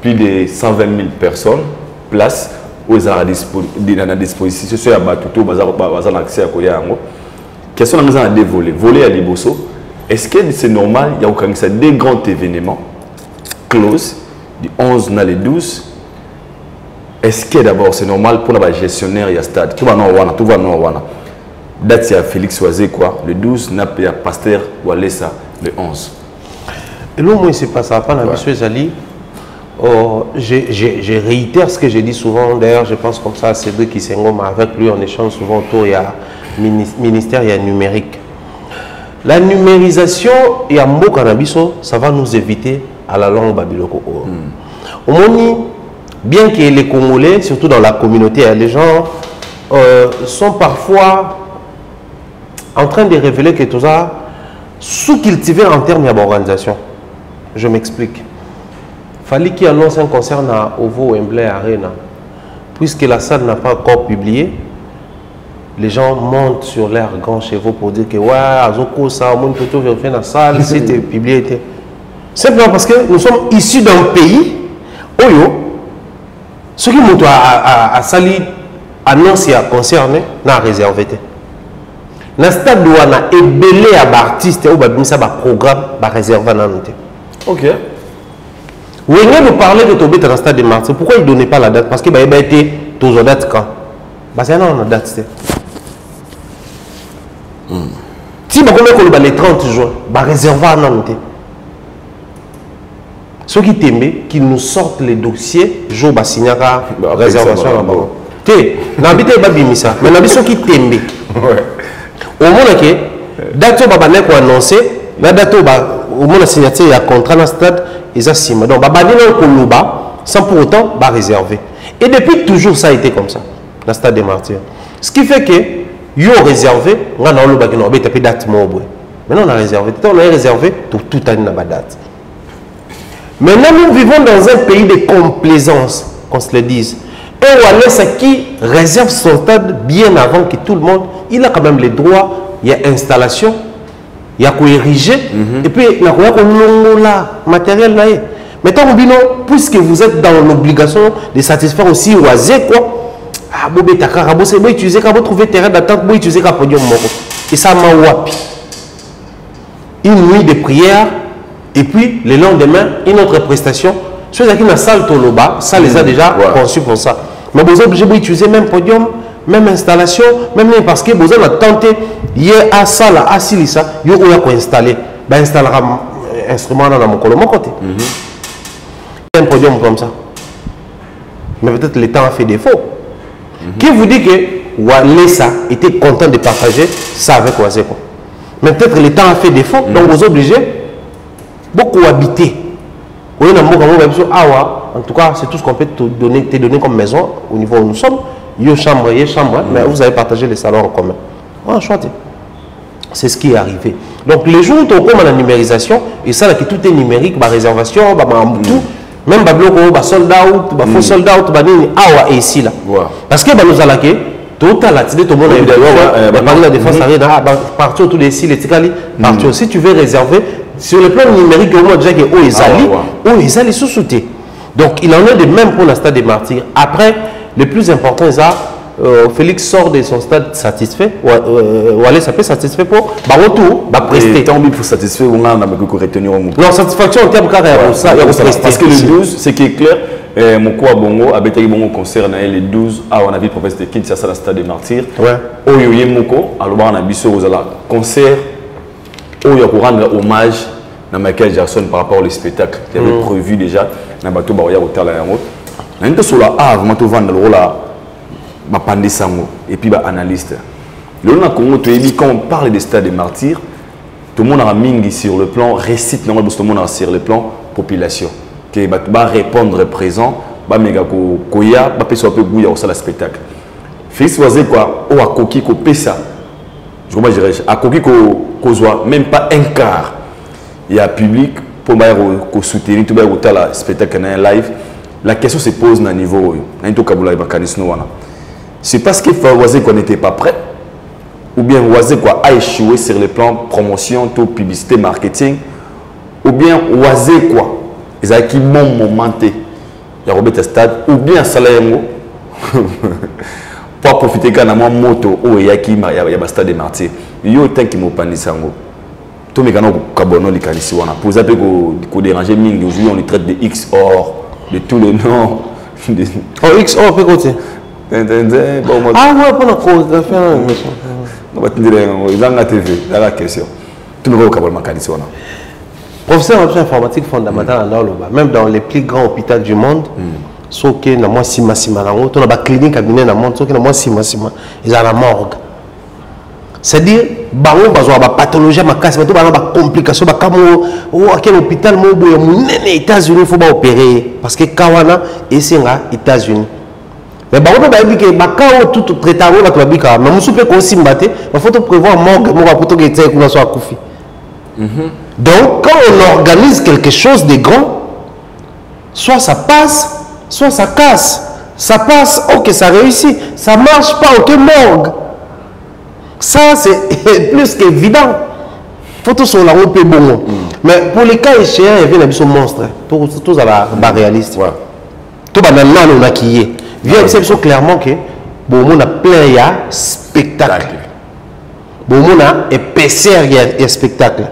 plus de 120 000 personnes, place où ils ont à disposition, sur la Batuto, ils ont accès à Koyango. Quels sont les gens à dévoler? Voler à Liboso. Est-ce que c'est normal? Il y a des grands événements close du 11 dans les 12. Est-ce que d'abord c'est normal pour les gestionnaires, il y a stade, tout va non. Date il y a Félix Wazé quoi, le 12, il y a Pasteur Walesa le 11. Et là, moi, il ne s'est pas ça, pas dans M. Zali. Je réitère ce que j'ai dit souvent, d'ailleurs, je pense comme ça à Cédric Isengoma, avec lui, on échange souvent autour, il y a ministère, il y a numérique. La numérisation, il y a un mot cannabiso, ça va nous éviter à la langue babiloko. Au moins, bien que les Congolais, surtout dans la communauté, les gens sont parfois en train de révéler que tout ça sous-cultivé en termes d'organisation. Je m'explique. Il fallait qu'il annonce un concert à Ovo Wembley Arena. Puisque la salle n'a pas encore publié, les gens montent sur leurs grands chevaux pour dire que ouais, Azoko, ça, on peut tout vérifier dans la salle, c'était publié. Simplement parce que nous sommes issus d'un pays où ceux qui montent à Sali annonce un concert n'a réservé. Dans le stade où on a ébélé à l'artiste ou un programme réservé. Ok. Vous nous parler de Tobé dans le stade de Martyrs. Pourquoi il ne donnait pas la date? Parce qu'il a été toujours date quand? C'est un date. Si vous avez les 30 juin, réservé à Nantes. Ceux qui t'aiment, qui nous sortent les dossiers, jour signer la réservation là-bas. N'habitez pas Bimisa, mais n'habitez qui t'aiment. Au moins que date où annoncé, la date où on a signé un contrat dans le stade, ils ont signé. Donc, sans pour autant réserver. Et depuis toujours, ça a été comme ça, dans le stade des martyrs. Ce qui fait que, ils ont réservé, on a une date. Maintenant, on a réservé. On a réservé pour toute année la date. Maintenant, nous vivons dans un pays de complaisance, qu'on se le dise. Et Walesa qui réserve son stade bien avant que tout le monde, il a quand même les droits, il y a installation, il y a quoi ériger, et puis il y a quoi matériel là. Maintenant, puisque vous êtes dans l'obligation de satisfaire aussi Oazé, quoi, vous pouvez utiliser quand vous trouvez terrain d'attente, vous pouvez utiliser quand podium moko. Et ça m'a wapi. Une nuit de prière, et puis le lendemain, une autre prestation. Ceux qui ont la salle Toloba, ça les a déjà conçus pour ça. Mais vous êtes obligé d'utiliser même podium, même installation, même parce que vous avez tenté, hier à ça, à Silissa, vous avez installé. Vous installez un instrument dans mon côté. Un podium comme ça. Mais peut-être le temps a fait défaut. Qui vous dit que Walesa était content de partager ça avec Oazeko? Mais peut-être le temps a fait défaut, donc vous êtes obligés beaucoup habiter. En tout cas, c'est tout ce qu'on peut te donner comme maison au niveau où nous sommes. Il y a chambre, mais vous avez partagé les salons en commun. C'est ce qui est arrivé. Donc, les jours où on commence la numérisation, et ça, tout est numérique, la réservation, tout, même les sold out, les faux sold out, et ici là. Parce que nous allons tout à la tout le monde est la défense partout autour des sites, partout. Si tu veux réserver, sur le plan numérique, au moins déjà que ils allaient sous-souter. Donc, il en est de même pour le stade des martyrs. Après, le plus important, c'est ça. Félix sort de son stade satisfait. Ou aller s'appeler satisfait pour retour, prester. Tant mieux pour satisfaire, on a retenir au mot. Non, satisfaction en termes carré, ça, il y a parce que le 12, ce qui est clair, mon quoi bongo, a bété bongo concert les 12, on a vu professeur de Kinshasa, le stade des martyrs. Oyoye Moko, alors on a biso aux concert, où il y a pour rendre hommage à Michael Jackson par rapport au spectacle. Il y avait prévu déjà, dans le bateau, il y a hôtel à Yamot. On a sur la A, vraiment, tu vends le rôle là. Et puis analyste. Quand on parle des stades des martyrs, tout le monde a mis sur le plan récite, tout le monde a sur le plan population. Qui va répondre présent, va méga koya, va faire un peu bouillir au spectacle. Félix Oisé quoi, ou à coquille ko pesa. Je comprends dirais à coquille ko soit même pas un quart. Il y a public pour ko soutenir tout le spectacle en live. La question se pose à niveau n'importe kabula bakanisno wana. C'est parce que Oisé qu'on n'était pas prêt, ou bien Oisé a échoué sur le plan promotion, tout publicité, marketing, ou bien Oisé ils ont qui bon momenté, il y a Robert Stade, ou bien Salayengo, pour profiter quand on a moto, ou il y a qui il y a Stade des Martyrs, il y a autant qui m'ont pas dit ça. Tout le monde a cabono les canisi wana. Pour ça que déranger mingi aujourd'hui on les traite de XOR, de tous les noms. XOR peut côté. Ah ouais, pour la chorégraphie, on va te dire, dans la TV, dans la question. Tout le monde a un professeur en informatique fondamentale, même dans les plus grands hôpitaux du monde, sauf que dans moi, si massima, dans la clinique cabinet dans le monde, sauf que dans moi, si massima, ils ont la morgue. C'est-à-dire, baron bazwa ba pathologie ma casse, bato ba complication ba kamo ou à quel hôpital mo boye les États-Unis faut pas opérer parce que kawana et c'est là États-Unis. Mais baron ba dit que ba kao tout traitement ba to bika, mais musu pe ko simbate, il faut prévoir morgue mo ba poto que tete kuna so akufi. Donc quand on organise quelque chose de grand, soit ça passe, soit ça casse. Ça passe, ok, ça réussit, ça marche pas, ok, morgue. Ça, c'est plus qu'évident. Il faut tout sur la route bon. Mais pour les cas échéants, il y a des monstres. Tout ça va réaliste. Tout va dans le qui est. Il y a clairement que bon, on a plein de spectacles. Bon, on a épaisseur et spectacle.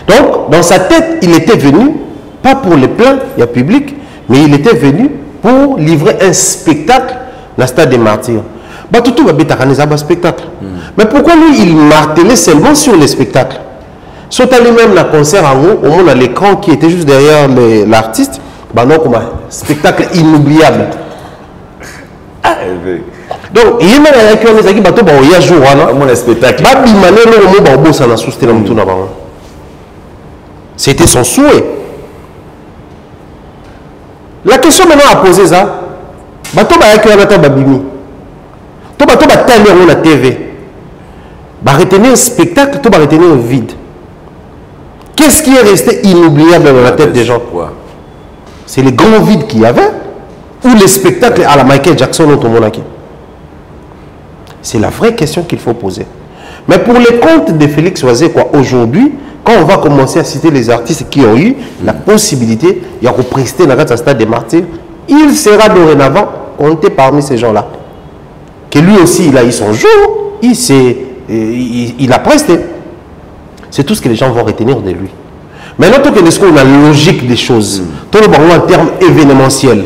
Donc, dans sa tête, il était venu, pas pour les plans, il y a public, mais il était venu pour livrer un spectacle dans le stade des martyrs. Tout va bien un spectacle. Mais pourquoi lui, il martelait seulement sur les spectacles? Soit lui-même le concert en haut, au moins à l'écran qui était juste derrière l'artiste, non, comme un spectacle inoubliable. Donc, il y a même qui ont dit que il y a jour, mon spectacle. C'était son souhait. La question maintenant à poser ça, tout va tellement la TV. Va retenir un spectacle, tout va retenir un vide. Qu'est-ce qui est resté inoubliable dans la tête des gens? C'est les grands vides qu'il y avait ou les spectacles à la Michael Jackson au Tomonaki? C'est la vraie question qu'il faut poser. Mais pour les comptes de Félix Oisé, aujourd'hui, quand on va commencer à citer les artistes qui ont eu la possibilité de prester dans le stade des martyrs, il sera dorénavant compté parmi ces gens-là. Que lui aussi, il a eu son jour, il a presté. C'est tout ce que les gens vont retenir de lui. Maintenant, tout est-ce qu'on a la logique des choses, tout le monde en termes événementiels.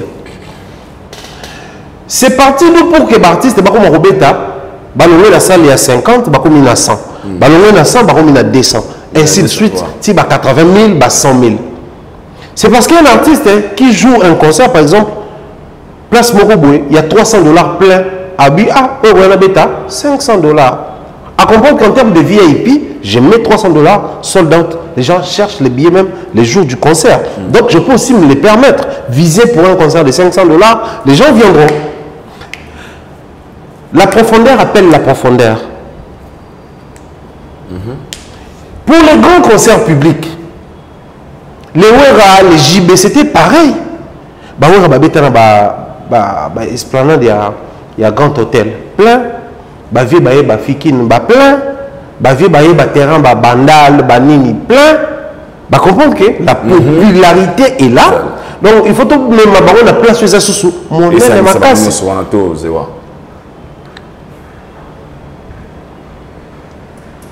C'est parti pour que l'artiste, comme Roberta, la salle est à 50, il a 100. Il a 100, il a 200. Ainsi de suite, si 80 000, 100 000. C'est parce qu'un artiste qui joue un concert, par exemple, Place Moroboué, il y a $300 plein. Abi, on a bêta, $500. À comprendre qu'en termes de VIP, je mets 300 $, sold out. Les gens cherchent les billets même les jours du concert. Donc je peux aussi me les permettre. Viser pour un concert de 500 $, les gens viendront. La profondeur appelle la profondeur. Pour les grands concerts publics, les Wera, les JB, c'était pareil. Esplanade, il y a Grand Hôtel, plein. Bavie baye ba fikin ba plein, bavie baye ba terrain ba bandal ba nini plein. Ba comprendre que la popularité est là. Donc il faut tout même ba on a place sur ça sous mon et ça ma casse. ça va nous zewa.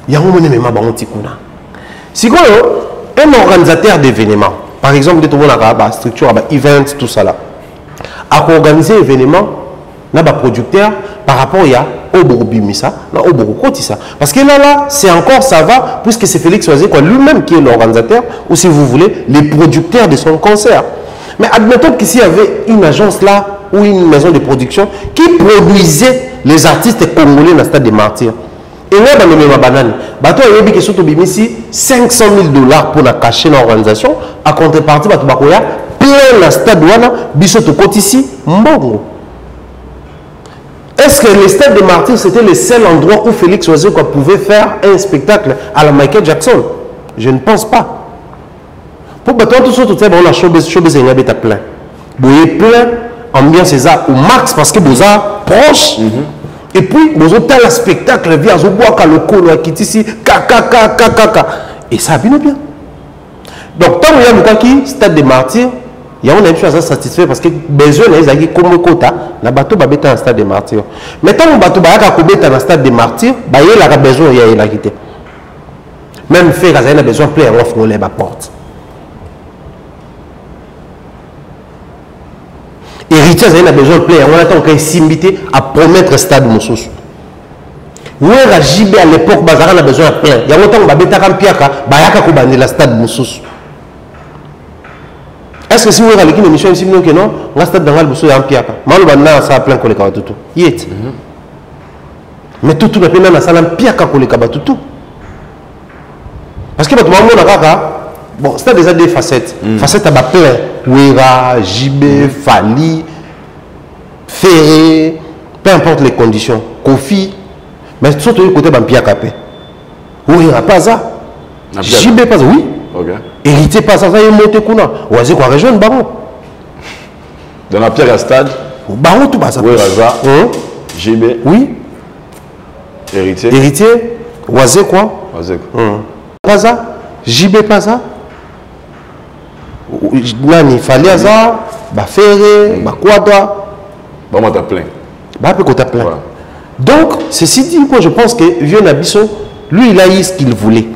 Ya on même ma ba on tikuna. Si quoi un organisateur d'événements, par exemple de tout monde a structure ba event tout ça là. À organiser événement na ba producteur par rapport à Oborobimisa, Oborokotisa. Parce que là, c'est encore ça va, puisque c'est Félix Oisé, lui-même qui est l'organisateur, ou si vous voulez, les producteurs de son concert. Mais admettons qu'ici, il y avait une agence là, ou une maison de production, qui produisait les artistes congolais dans le stade des Martyrs. Et là, dans le même banane, bateau a dit que surtout ici 500 000 $ pour la cacher l'organisation, à contrepartie, bateau bakoya, plein le stade douana, bisoto ici, mbongo. Est-ce que le stade des Martyrs, c'était le seul endroit où Félix Oisé pouvait faire un spectacle à la Michael Jackson? Je ne pense pas. Pour battre tout ça, tout ça, on a showbiz plein. Vous avez plein, ambiance ça au max parce que vous êtes proche. Et puis, vous avez tel spectacle, via Zoboaka, le colo, qui ici, kaka. Et ça a bien. Donc, tant qu'il y a un stade des Martyrs, il y a une chose à satisfaire parce que besoin les comme quota la bateau va être dans le stade des Martyrs. Mais tant que bateau va être dans le stade des Martyrs, bah il a besoin il la quitté. Même fait qu'il a besoin de plaire on ouvre les portes. Héritier il a besoin de plaire on attend qu'il s'invite à promettre le stade Moussous. Oui, la JB à l'époque Bazara a besoin de plaire. Il y a longtemps que Babeta Kampiaka bah yaka ko bandi le stade Moussous. Est-ce que si vous avez une émission ici, non, on va stade dans le bousseau et en piaka. Mal ou ça a plein de tout. Yet. Mais tout le monde a un piaka pour les tout. Parce que tout le monde a bon, c'est déjà des facettes. Facettes à plein. Ouera, JB, Fali, Ferré, peu importe les conditions. Kofi. Mais surtout du côté de piaka. Ouera, pas ça. JB, pas ça. Oui. Okay. Héritier pas ça, ça est monté kuna. Oisé quoi rejoindre baron. Dans la pierre à stade. Baron tout bas ça. Oui, Raza. JB. Oui. Héritier. Héritier. Oisé quoi. Oisé quoi. Pas ça. JB pas ça. Nani fallait ça. Bah ferré. Bah quoi toi. Bah moi t'as plein. Bah peu t'as plein. Voilà. Donc ceci dit quoi je pense que Vieux Nabiso lui il a eu ce qu'il voulait.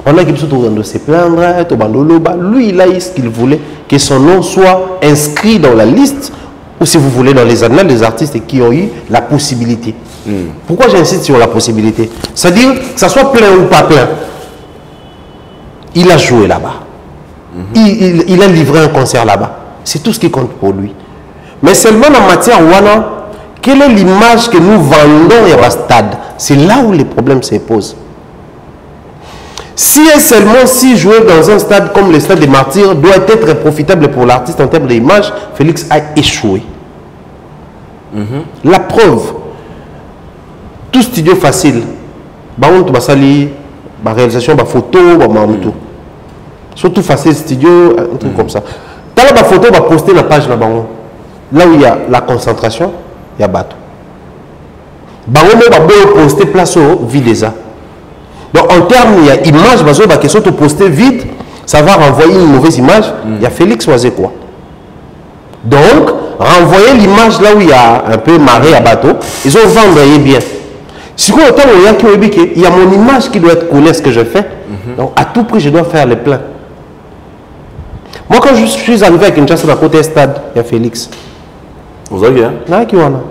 On a qui de se plaindre, lui il a eu ce qu'il voulait, que son nom soit inscrit dans la liste, ou si vous voulez dans les annales des artistes qui ont eu la possibilité. Pourquoi j'insiste sur la possibilité? C'est-à-dire que ça soit plein ou pas plein, il a joué là-bas, il a livré un concert là-bas, c'est tout ce qui compte pour lui. Mais seulement en matière Wana, quelle est l'image que nous vendons à stade? C'est là où les problèmes se posent. Si et seulement si jouer dans un stade comme le stade des Martyrs doit être profitable pour l'artiste en termes d'image, Félix a échoué. La preuve, tout studio facile, réalisation, photo, surtout facile studio, un truc comme ça. Dans la photo, on va poster la page là où il y a la concentration, il y a bateau. On va poster place au vide ça. Donc en termes, il y a image, qui sont postées vide, ça va renvoyer une mauvaise image. Il y a Félix Oisé quoi. Donc, renvoyer l'image là où il y a un peu marée à bateau, ils ont vendu bien. Si vous autant il y a mon image qui doit être collée à ce que je fais, donc à tout prix je dois faire le plein. Moi quand je suis arrivé avec une chasse à côté stade, il y a Félix. Vous avez hein?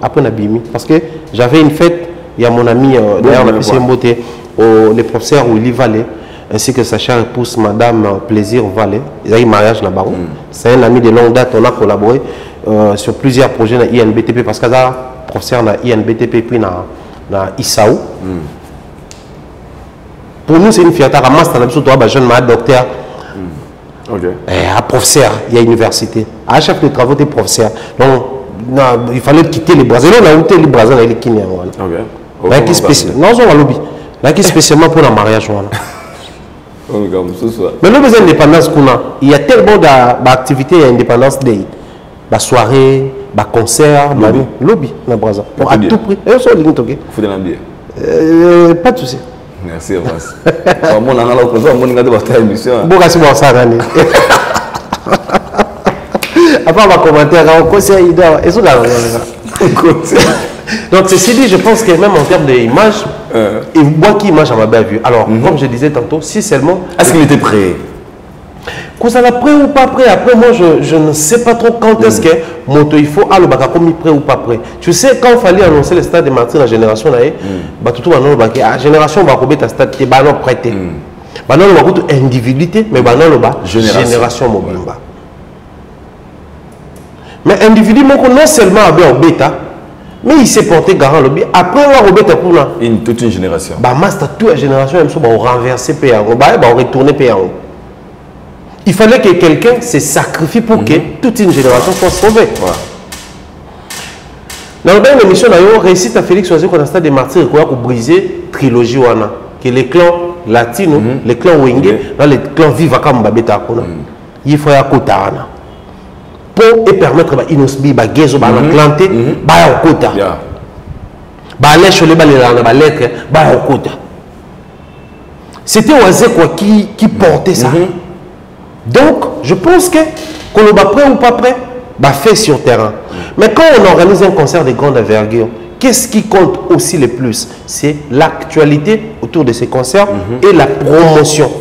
Après on a bimi. Parce que j'avais une fête, il y a mon ami, d'ailleurs on a fait beauté. Le professeur Willy Vallée, ainsi que sa chère épouse, Madame Plaisir Vallée. Ils ont eu mariage là-bas. C'est un ami de longue date, on a collaboré sur plusieurs projets dans INBTP, parce que là, professeur dans INBTP, puis dans ISAO. Pour nous, c'est une fierté. À master, un jeune docteur, à professeur, il y a université. À chef de travaux, tu es professeur. Donc, il fallait quitter les Brésiliens. On a quitté les Brésiliens, il est Kenya. Là, qui spécialement. Non, on a lobby. Là, qui spécialement pour le mariage. Mais nous, les indépendances qu'on a, il y a tellement d'activités et indépendance day. Des soirées, des concerts, lobby dans le Brésil. À tout prix. Et on s'en ligne, ok? Faut de l'ambiance. Pas de souci. Merci, Abbas. Moi, on a l'occasion, on a de faire émission. Bon, c'est bon, ça, Rani. Après, on va commenter, on conseille, il dort. Et ça, donc, ceci dit, je pense que même en termes d'image, et moi qui image, on m'a bien vu. Alors, comme je disais tantôt, si seulement. Est-ce qu'il était prêt? Quand ça l'a prêt ou pas prêt, après moi je ne sais pas trop quand est-ce que moto il faut aller comme prêt ou pas prêt. Tu sais, quand il fallait annoncer le stade de martyrs, la génération là, tout le monde la génération va couper ta stade qui est non prêté. Non, on va couper individualité, mais non, génération mobile. Mais individu, non seulement avec bêta, mais il s'est porté garant le après on va bêta pour toute une génération. Master toute la génération, même ça, on va renverser PA, on va retourner PA. Il fallait que quelqu'un se sacrifie pour que toute une génération soit sauvée. Dans la émission, on a réussi à Félix Oazé qu'on a stade des martyrs pour briser la trilogie wana que les clans latinos, les clans wenge, les clans vivent comme babeta kona. Il faut y avoir pour permettre à inosbi ba gezo ba planter ba okota. Ba lèche le balé ba lettre ba okota. C'était Oazé qui portait ça. Donc, je pense que qu'on va prêt ou pas prêt, bah fait sur terrain. Mais quand on organise un concert de grande envergure, qu'est-ce qui compte aussi le plus? C'est l'actualité autour de ces concerts et la promotion.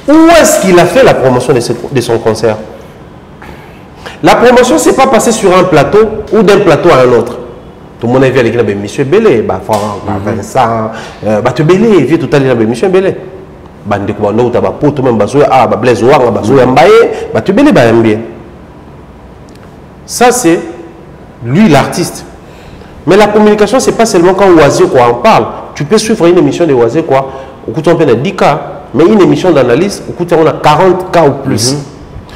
Où est-ce qu'il a fait la promotion de son concert? La promotion, c'est pas passer sur un plateau ou d'un plateau à un autre. Tout le monde a vu avec Monsieur Bélé, Vincent, Bélé, vu tout à l'heure Monsieur Bélé. Ça c'est lui l'artiste. Mais la communication c'est pas seulement quand Oazé on parle. Tu peux suivre une émission de Oazé on a 10 cas, mais une émission d'analyse on a 40 cas ou plus.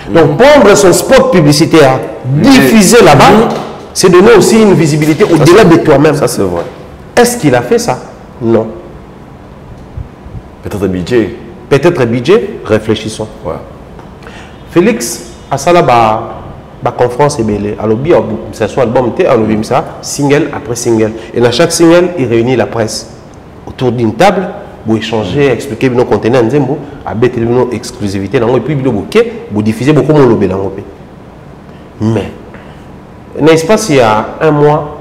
Donc prendre son spot publicitaire, diffuser là-bas, c'est donner aussi une visibilité au-delà de toi-même. Ça c'est vrai. Est-ce qu'il a fait ça? Non. Peut-être budget. Peut-être budget, réfléchissons. Félix, à ça là, conférence est belle. Alors, c'est son album, ça, single après single. Et dans chaque single, il réunit la presse autour d'une table pour échanger, expliquer nos contenus, avec nos exclusivités, et puis vous diffusez beaucoup de lobby. Mais, n'est-ce pas s'il y a un mois,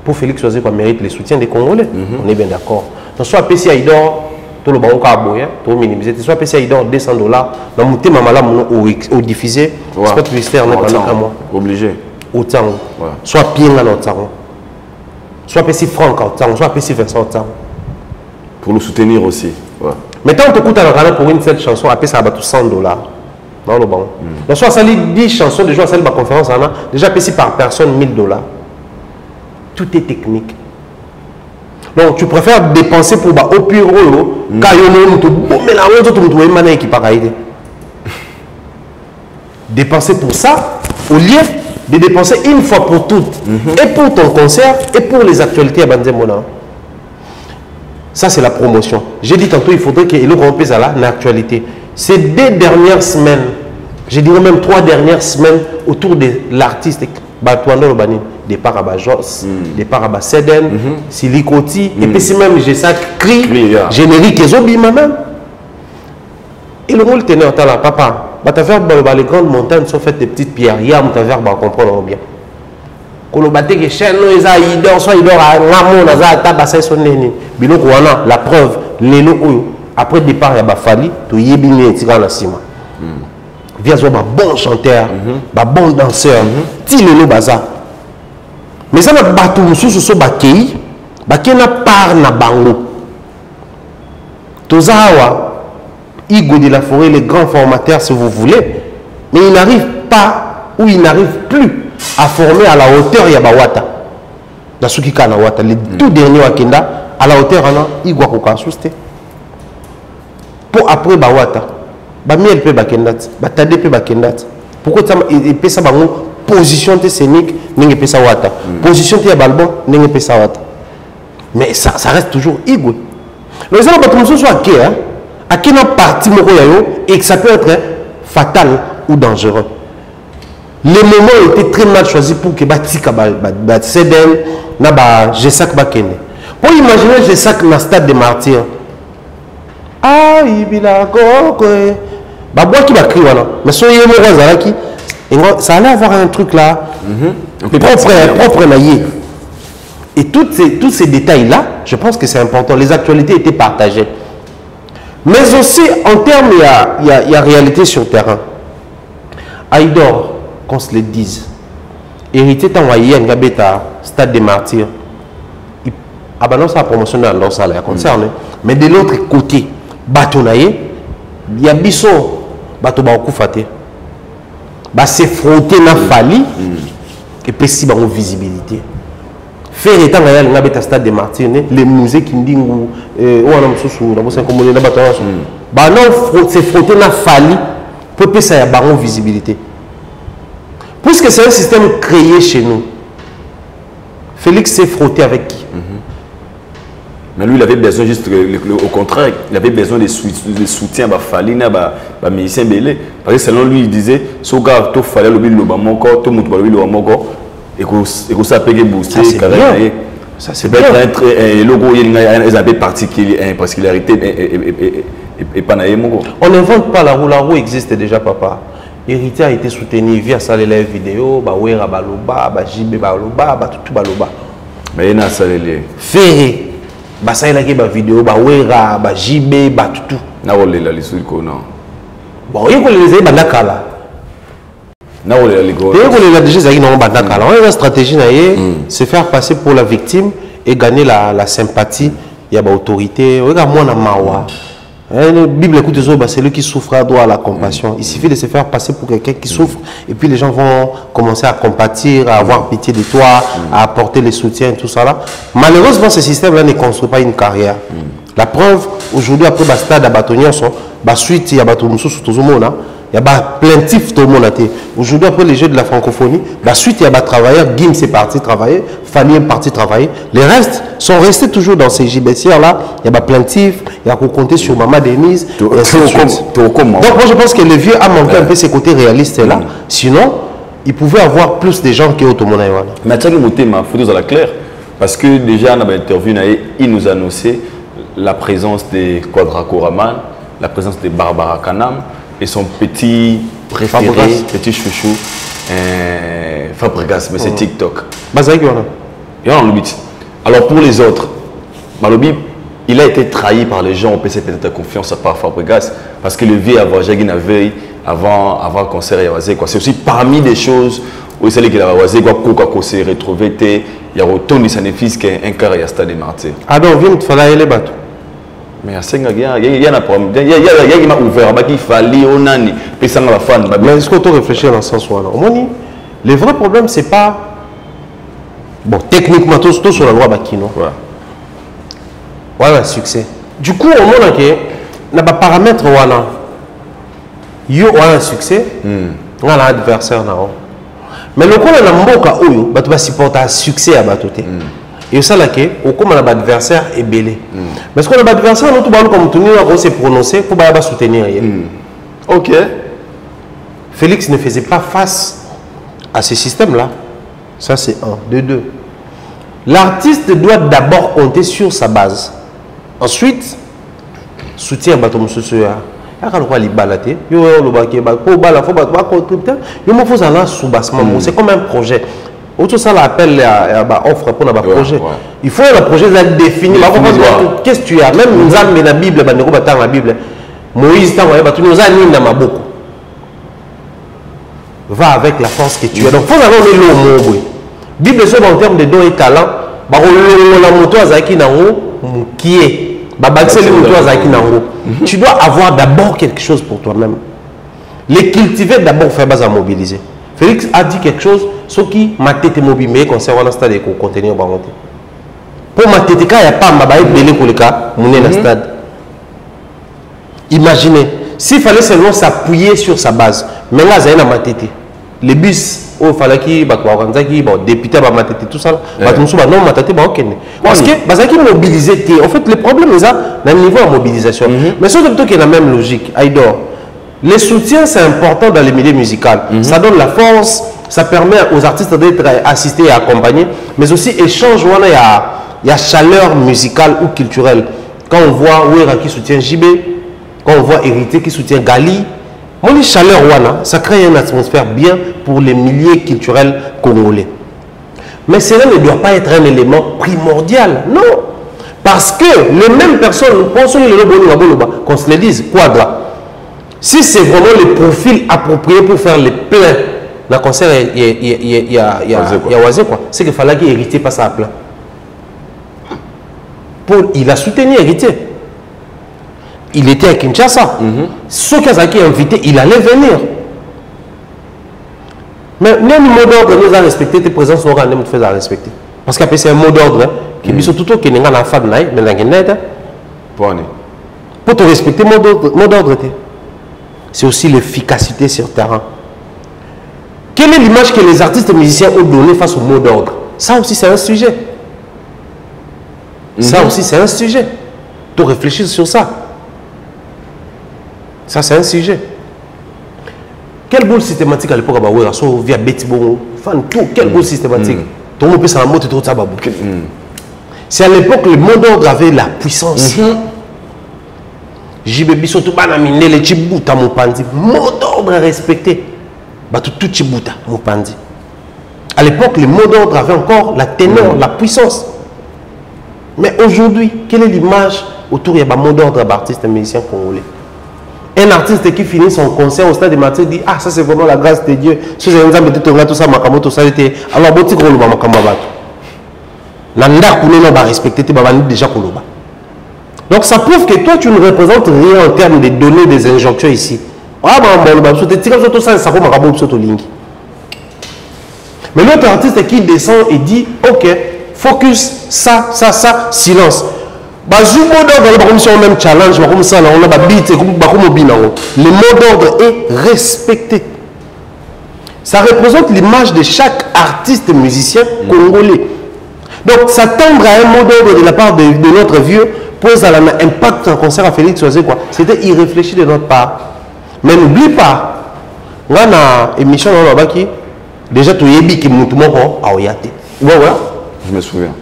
pour Félix Oazé, qu'on mérite le soutien des Congolais? On est bien d'accord. Donc, soit PC Aïdor, tout le banque à boyer, tout minimiser. Soit PC Aïdor $200, dans mon thème au diffusé, spot publicitaire pendant un mois. Obligé. Autant. Soit Pienga autant. Soit PC Franck autant, soit PC Vincent autant. Pour nous soutenir aussi. Maintenant, on te coûte à pour une seule chanson, après ça va tout $100. Dans le banc. Donc, soit ça lit 10 chansons, déjà, celle de la conférence, déjà PC par personne $1000. Tout est technique. Donc tu préfères dépenser pour au pire dépenser pour ça au lieu de dépenser une fois pour toutes et pour ton concert et pour les actualités à Banzemona. Ça c'est la promotion. J'ai dit tantôt il faudrait que le grand pays à l'actualité. Ces 2 dernières semaines, je dirais même 3 dernières semaines autour de l'artiste Batouando Lobanin. Départ à Bajos, départ à Seden, Silikoti, et puis si même j'ai ça cri générique et zobi même. Et le monde tenait en temps là, papa, les grandes montagnes sont faites de petites pierres, il y a un verbe à comprendre bien. La preuve, après départ, il y a Fali, tu y es bien tiré la cima. Via un bon chanteur, un bon danseur, Tilelo Baza. Mais ça n'a pas tout sous ce bakei, bakei n'a pas na bango. Tozawa, Igo de la Forêt, les grands formateurs si vous voulez, mais il n'arrive pas ou il n'arrive plus à former à la hauteur Yabawata. Dans ce qui est Wata, les tout derniers Wakenda, à la hauteur Igo Koka Souste. pour après bawata ba miel pe bakendat ba tade pe bakendat pourquoi ça et pe ça bango position te scénique ninge pe ça wata position te ya balbon ninge pe ça wata mais ça reste toujours ego les gens ba comme soit qui hein à quelle partie moko ya yo et que ça peut être fatal ou dangereux. Les moments étaient très mal choisis pour que batika ba cedel na ba Gesak ba kende. Pour imaginer Gesak na stade de martyrs. Ah, ibila go ba bois qui va crier voilà. Mais so yé mo zalaki ça allait avoir un truc là propre na yé. Et tous ces détails là, je pense que c'est important. Les actualités étaient partagées. Mais aussi en termes il y a réalité sur terrain. Aïdor, qu'on se le dise, hérité t'envoyé un gabeta stade des martyrs. Abandonne sa promotion dans le salaire concerné. Mais de l'autre côté, batonaye, il y a biso bato ba okufate. Ba se frotter na fali et puis si ba une visibilité. Faire étant réel ngabeta stade des martyrs, les musées qui ndingu ou on a msusu na bosa comme na bato. Ba non se frotter na fali pour que ça ait une visibilité. Puisque c'est un système créé chez nous, Félix s'est frotté avec qui? Mais lui, il avait besoin juste, au contraire, il avait besoin de soutien à Falina, à Mélicien Belé. Parce que selon lui, il disait, ce gars, tout fallait le bilan, tout le monde le bilan, et que ça peut booster. Ça c'est peut être un logo, il y a un particularité et pas naïmo. On n'invente pas la roue existe déjà, papa. Héritier a été soutenu via sa élève vidéo, Bawera Baloba, Bajibe Baloba, Batutu Baloba. Mais il y a ça les Ferré. Basa il a une vidéo, Bawera, Bajibe, Batutu. Na wole la lisu ko non. Bon, il faut les aider bandakala. Na wole la ligo. Il faut les déjà zaki non bandakala. On a une stratégie c'est faire passer pour la victime et gagner la sympathie. Il y a l'autorité. Regarde moi na mawa. La Bible écoute c'est lui qui souffre droit à la compassion. Il suffit de se faire passer pour quelqu'un qui souffre et puis les gens vont commencer à compatir, à avoir pitié de toi, à apporter les soutiens et tout ça là. Malheureusement, ce système-là ne construit pas une carrière. La preuve, aujourd'hui, après le stade à Bâtonnier, suite, il y a Bâtonnier tout le monde. Il y a plaintif tout le monde. Aujourd'hui, après les Jeux de la francophonie, suite, il y a travailleurs, Gim c'est parti travailler, Fanny est parti travailler. Les restes sont restés toujours dans ces JBCR-là. Il y a plaintif, il y a qu'on compter sur Maman Denise. Donc, moi, je pense que le vieux a manqué un peu ces côtés réalistes-là. Sinon, il pouvait avoir plus de gens qui ont tout le monde. Mais tu as noté ma photo dans la claire. Parce que déjà, dans l'interview, il nous a annoncé la présence des Quadraco Raman, la présence de Barbara Kanam et son petit préféré, petit chouchou, Fabregas, mais c'est TikTok. Alors pour les autres, Malobi, il a été trahi par les gens, on peut peut-être confiance par Fabregas, parce que le vieux avant Jagina Veille, avant le concert, c'est aussi parmi les choses où il y a quoi s'est retrouvé, il y a autant de sanéfis qu'un quart et un stade de martyr. Ah donc, vient de faire les bateaux. Mais il y a un problème. Il y a ouvert, il fallait, on a ni. Mais est-ce qu'on peut réfléchir dans ce sens-là? Le vrai problème, c'est pas. Bon, techniquement, tout sur la loi Bakino. Voilà, succès. Du coup, au moins, il y a des paramètres. Il y a un succès, il y a un adversaire. Mais le coup, il y a un supporter un succès à Batoté. Et ça, là, au coup, on a un adversaire est belé. Mais ce qu'on a un adversaire, nous, comme tout le monde s'est prononcé pour ne pas soutenir. Ok. Félix ne faisait pas face à ce système-là. Ça, c'est un. De deux. L'artiste doit d'abord compter sur sa base. Ensuite, soutien à Batom Sosoya. C'est comme un projet. Autre ça l'appelle offre pour un projet. Il faut un projet défini. Qu'est-ce que tu as? Même nous avons la Bible, la Bible. Moïse va avec la force que tu as. Donc il faut avoir le mot. Bible c'est en termes de dons et talents. Tu dois avoir d'abord quelque chose pour toi-même. Les cultiver d'abord, faire base à mobiliser. Félix a dit quelque chose, ce qui m'a été mobilisé concernant le stade et le contenu. Pour ma tête, il n'y a pas de belé pour le cas, mon stade. Imaginez, s'il fallait seulement s'appuyer sur sa base, mais là, il y a ma tête. Les bus, il fallait qu'il y ait député, tout ça, non, ma tête, parce que parce qu'ils mobilisaient. En fait, le problème est à un niveau de mobilisation. Mais surtout qu'il y a la même logique. Aïdor, les soutiens, c'est important dans les milieux musicaux. Ça donne la force, ça permet aux artistes d'être assistés et accompagnés, mais aussi échange où il y a chaleur musicale ou culturelle. Quand on voit Ouera qui soutient JB, quand on voit Hérité qui soutient Gali, mon chaleur Ouana, ça crée une atmosphère bien pour les milieux culturels congolais. Mais cela ne doit pas être un élément primordial, non. Parce que les mêmes personnes, qu'on se le dise, Quadra, si c'est vraiment le profil approprié pour faire les pleins dans le concert, il y a Oisé, quoi. C'est qu'il fallait qu'Hérité passe à plein. Paul, il a soutenu Héritier. Il était à Kinshasa. Ceux qui ont été invités, il allait venir. Mais même le mot d'ordre nous a respecté, tes présences nous ont fait respecter. Parce qu'après, c'est un mot d'ordre qui est surtout qui n'est pas la femme, mais la pour te respecter, mot d'ordre, c'est aussi l'efficacité sur le terrain. Quelle est l'image que les artistes et musiciens ont donnée face au mot d'ordre? Ça aussi, c'est un sujet. Ça aussi, c'est un sujet. Tu réfléchis sur ça. Ça, c'est un sujet. Quelle boule systématique à l'époque via Betibongo, fan tout, quelle boule systématique. Tout le monde peut s'en monter tout ça. C'est à l'époque le mot d'ordre avait la puissance. JBB surtout banamine les Tchibouta Mopandi. Mot d'ordre respecté. Tout Tchibouta Mopandi. À l'époque, le mot d'ordre avait encore la teneur, la puissance. Mais aujourd'hui, quelle est l'image autour de mot d'ordre d'artistes et musiciens congolais? Un artiste qui finit son concert au stade de Mathieu dit ah, ça c'est vraiment la grâce de Dieu. Si j'ai un peu tout ça, tout ça, alors bon, tu crois que tu vas respecter, tu vas déjà. Donc ça prouve que toi, tu ne représentes rien en termes de données des injonctions ici. Ah, mais l'autre artiste qui descend et dit ok, focus, ça, silence. Le même challenge, le mot d'ordre est respecté. Ça représente l'image de chaque artiste musicien congolais. Donc, s'attendre à un mot d'ordre de la part de notre vieux pose un impact en concert à Félix Oisé. C'était irréfléchi de notre part. Mais n'oublie pas, on a une émission qui déjà tu es qui a oyate. Je me souviens.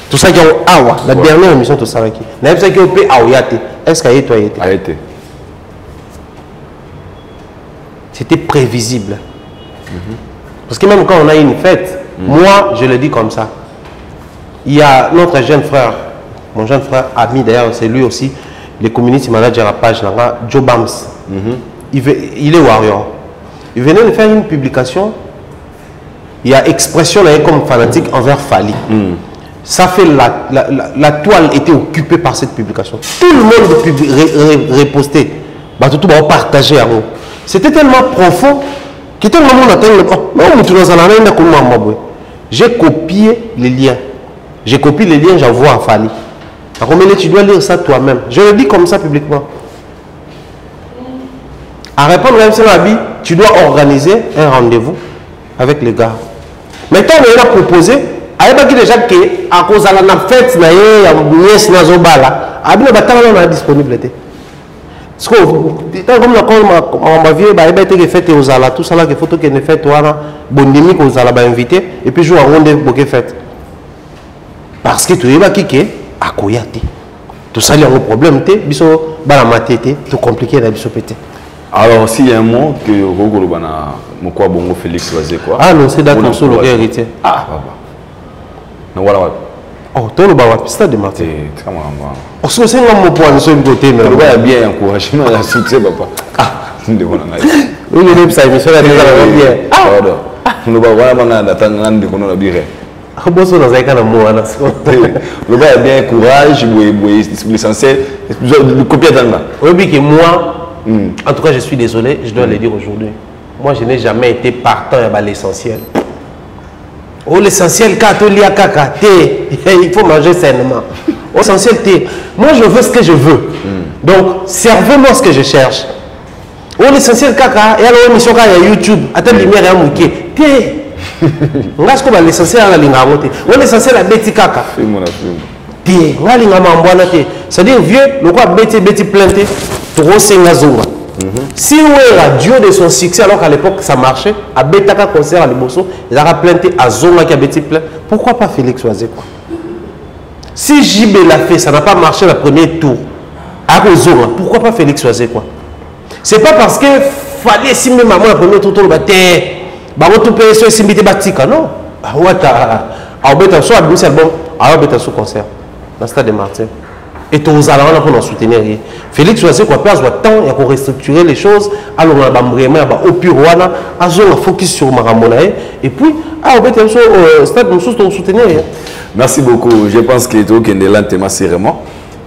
Tout ça qui est awa, la dernière émission tout ça qui. N'a pas qui est aoyate. Est-ce qu'il y a été? C'était prévisible. Parce que même quand on a une fête, moi je le dis comme ça. Il y a notre jeune frère, mon jeune frère ami d'ailleurs, c'est lui aussi, le community manager à la page, Joe Bams. Il est warrior. Il venait de faire une publication. Il y a expression comme fanatique envers Fali. Ça fait la toile était occupée par cette publication. Tout le monde repostait. Tout le monde partageait. C'était tellement profond que tout le monde attend. J'ai copié les liens. J'ai copié les liens, j'envoie à Fali. Tu dois lire ça toi-même. Je le dis comme ça publiquement. À répondre à M. tu dois organiser un rendez-vous avec les gars. Maintenant, on a proposé, il déjà que à cause de la fête, il y a une disponibilité. Parce que comme on vie, il y a des fêtes aux alas, tout ça là, il faut que les fêtes aux alas invité et puis jouer à ronde de fête. Parce que tu es qui à Koyate. Tout ça, il y a un problème, c'est compliqué la pété. Alors, s'il y a un mot que Rogolobana, Mokwa Bongo Félix Oisé quoi? Ah non, c'est d'accord, sur le héritier. Ah, non, voilà. Oh, tu as le bawa, c'est de Martin. Oh, c'est un mot pour un seul côté. Tu vas bien encourager, mais la soutien, papa. Ah, c'est de bon avis. Oui, il est ça, il me fait la bien. Ah, nous va voir maintenant d'attendre de qu'on a bien. Ah, bon, ça, dans un cas de mot, là. Le gars a bien courage, l'essentiel, le copier dans là. Oui, que moi, en tout cas, je suis désolé, je dois le dire aujourd'hui. Moi, je n'ai jamais été partant à l'essentiel. Oh, l'essentiel, il faut manger sainement. L'essentiel, moi, je veux ce que je veux. Donc, servez-moi ce que je cherche. L'essentiel, caca, et alors, émission, il y a YouTube, attends, lumière, il y a mouké. L'essentiel, l'essentiel, la bêtise, caca. C'est-à-dire, vieux, le quoi, bêtise, planté, trop Sengazonga. Si on est radio de son succès, alors qu'à l'époque ça marchait, à Betaka concert à Liboso, il a planté à Zonga qui a bêtise plein. Pourquoi pas Félix Oisé, quoi? Si JB l'a fait, ça n'a pas marché le premier tour. À Zonga, pourquoi pas Félix Oisé, quoi? C'est pas parce que fallait si même maman le premier tour, on va tout payer sur Simbité Batika, non? Ah ouais, à Beta soit à album, à Beta sous concert, dans le stade de Martin. Et tous les allants pour nous soutenir. Félix Oisé, quoi, perdre temps, il y a qu'on restructurer les choses. Alors, on a vraiment au pire, on a focus sur Maramonae. Et puis, à Beta stade, nous soutenir. Merci beaucoup. Je pense que tout est là, tellement sérieusement.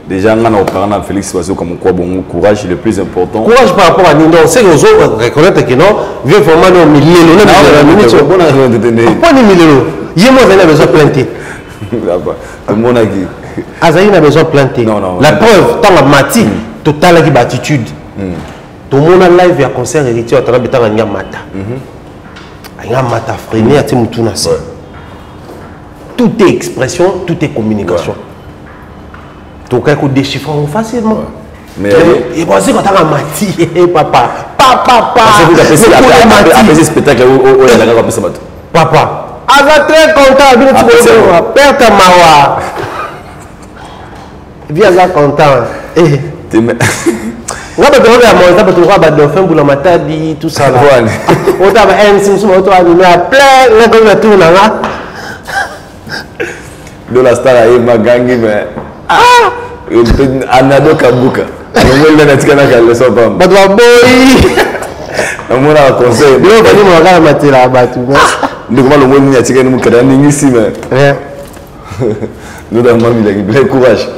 Déjà, on a parlé de Félix Oisé comme quoi, bon, courage est le plus important. Courage par rapport à nous. On sait que nous reconnaître que non, vieux vraiment nos milliers, nous pas des milliers. Il y a moi, j'en ai besoin de planter. Tout le monde a dit. Azaï n'a besoin de planter. La preuve, tant la mati, totale qui attitude. Tout le monde a live et à concert héritier, on a besoin de Nyamata. Nyamata freiné à Timoutounasi. Tout est expression, tout est communication. Tout cas, qu'on déchiffre facilement. Mais il va dire quand on a mati, papa. Papa. Vous avez ce spectacle où il y a la rapide. Papa. Aza très content, père ta mawa. Bien là content. On va te manger, tout ça là. On va de la star à ma gang, mais Anado Kabuka. On va le mettre dans le son. But boy, on va conseil. on va mettre la batte. Donc le monde n'y a tiré nous cadre ni ici mais. Nous avons mis le courage.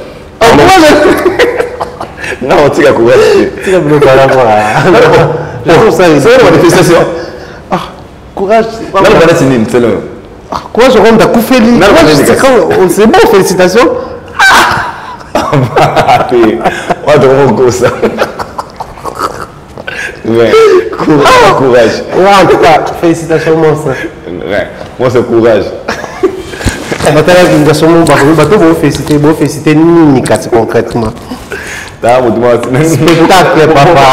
Non, on tire courage. Tire le courage. C'est une manifestation. Courage. C'est le. Courage, on a coupé l'île. C'est bon, félicitations. On va te ça. Ouais. Courage. Ouais, en tout cas, félicitations, monstre. Ouais. Moi, c'est courage. Vous féliciter Nika concrètement. Spectacle, papa.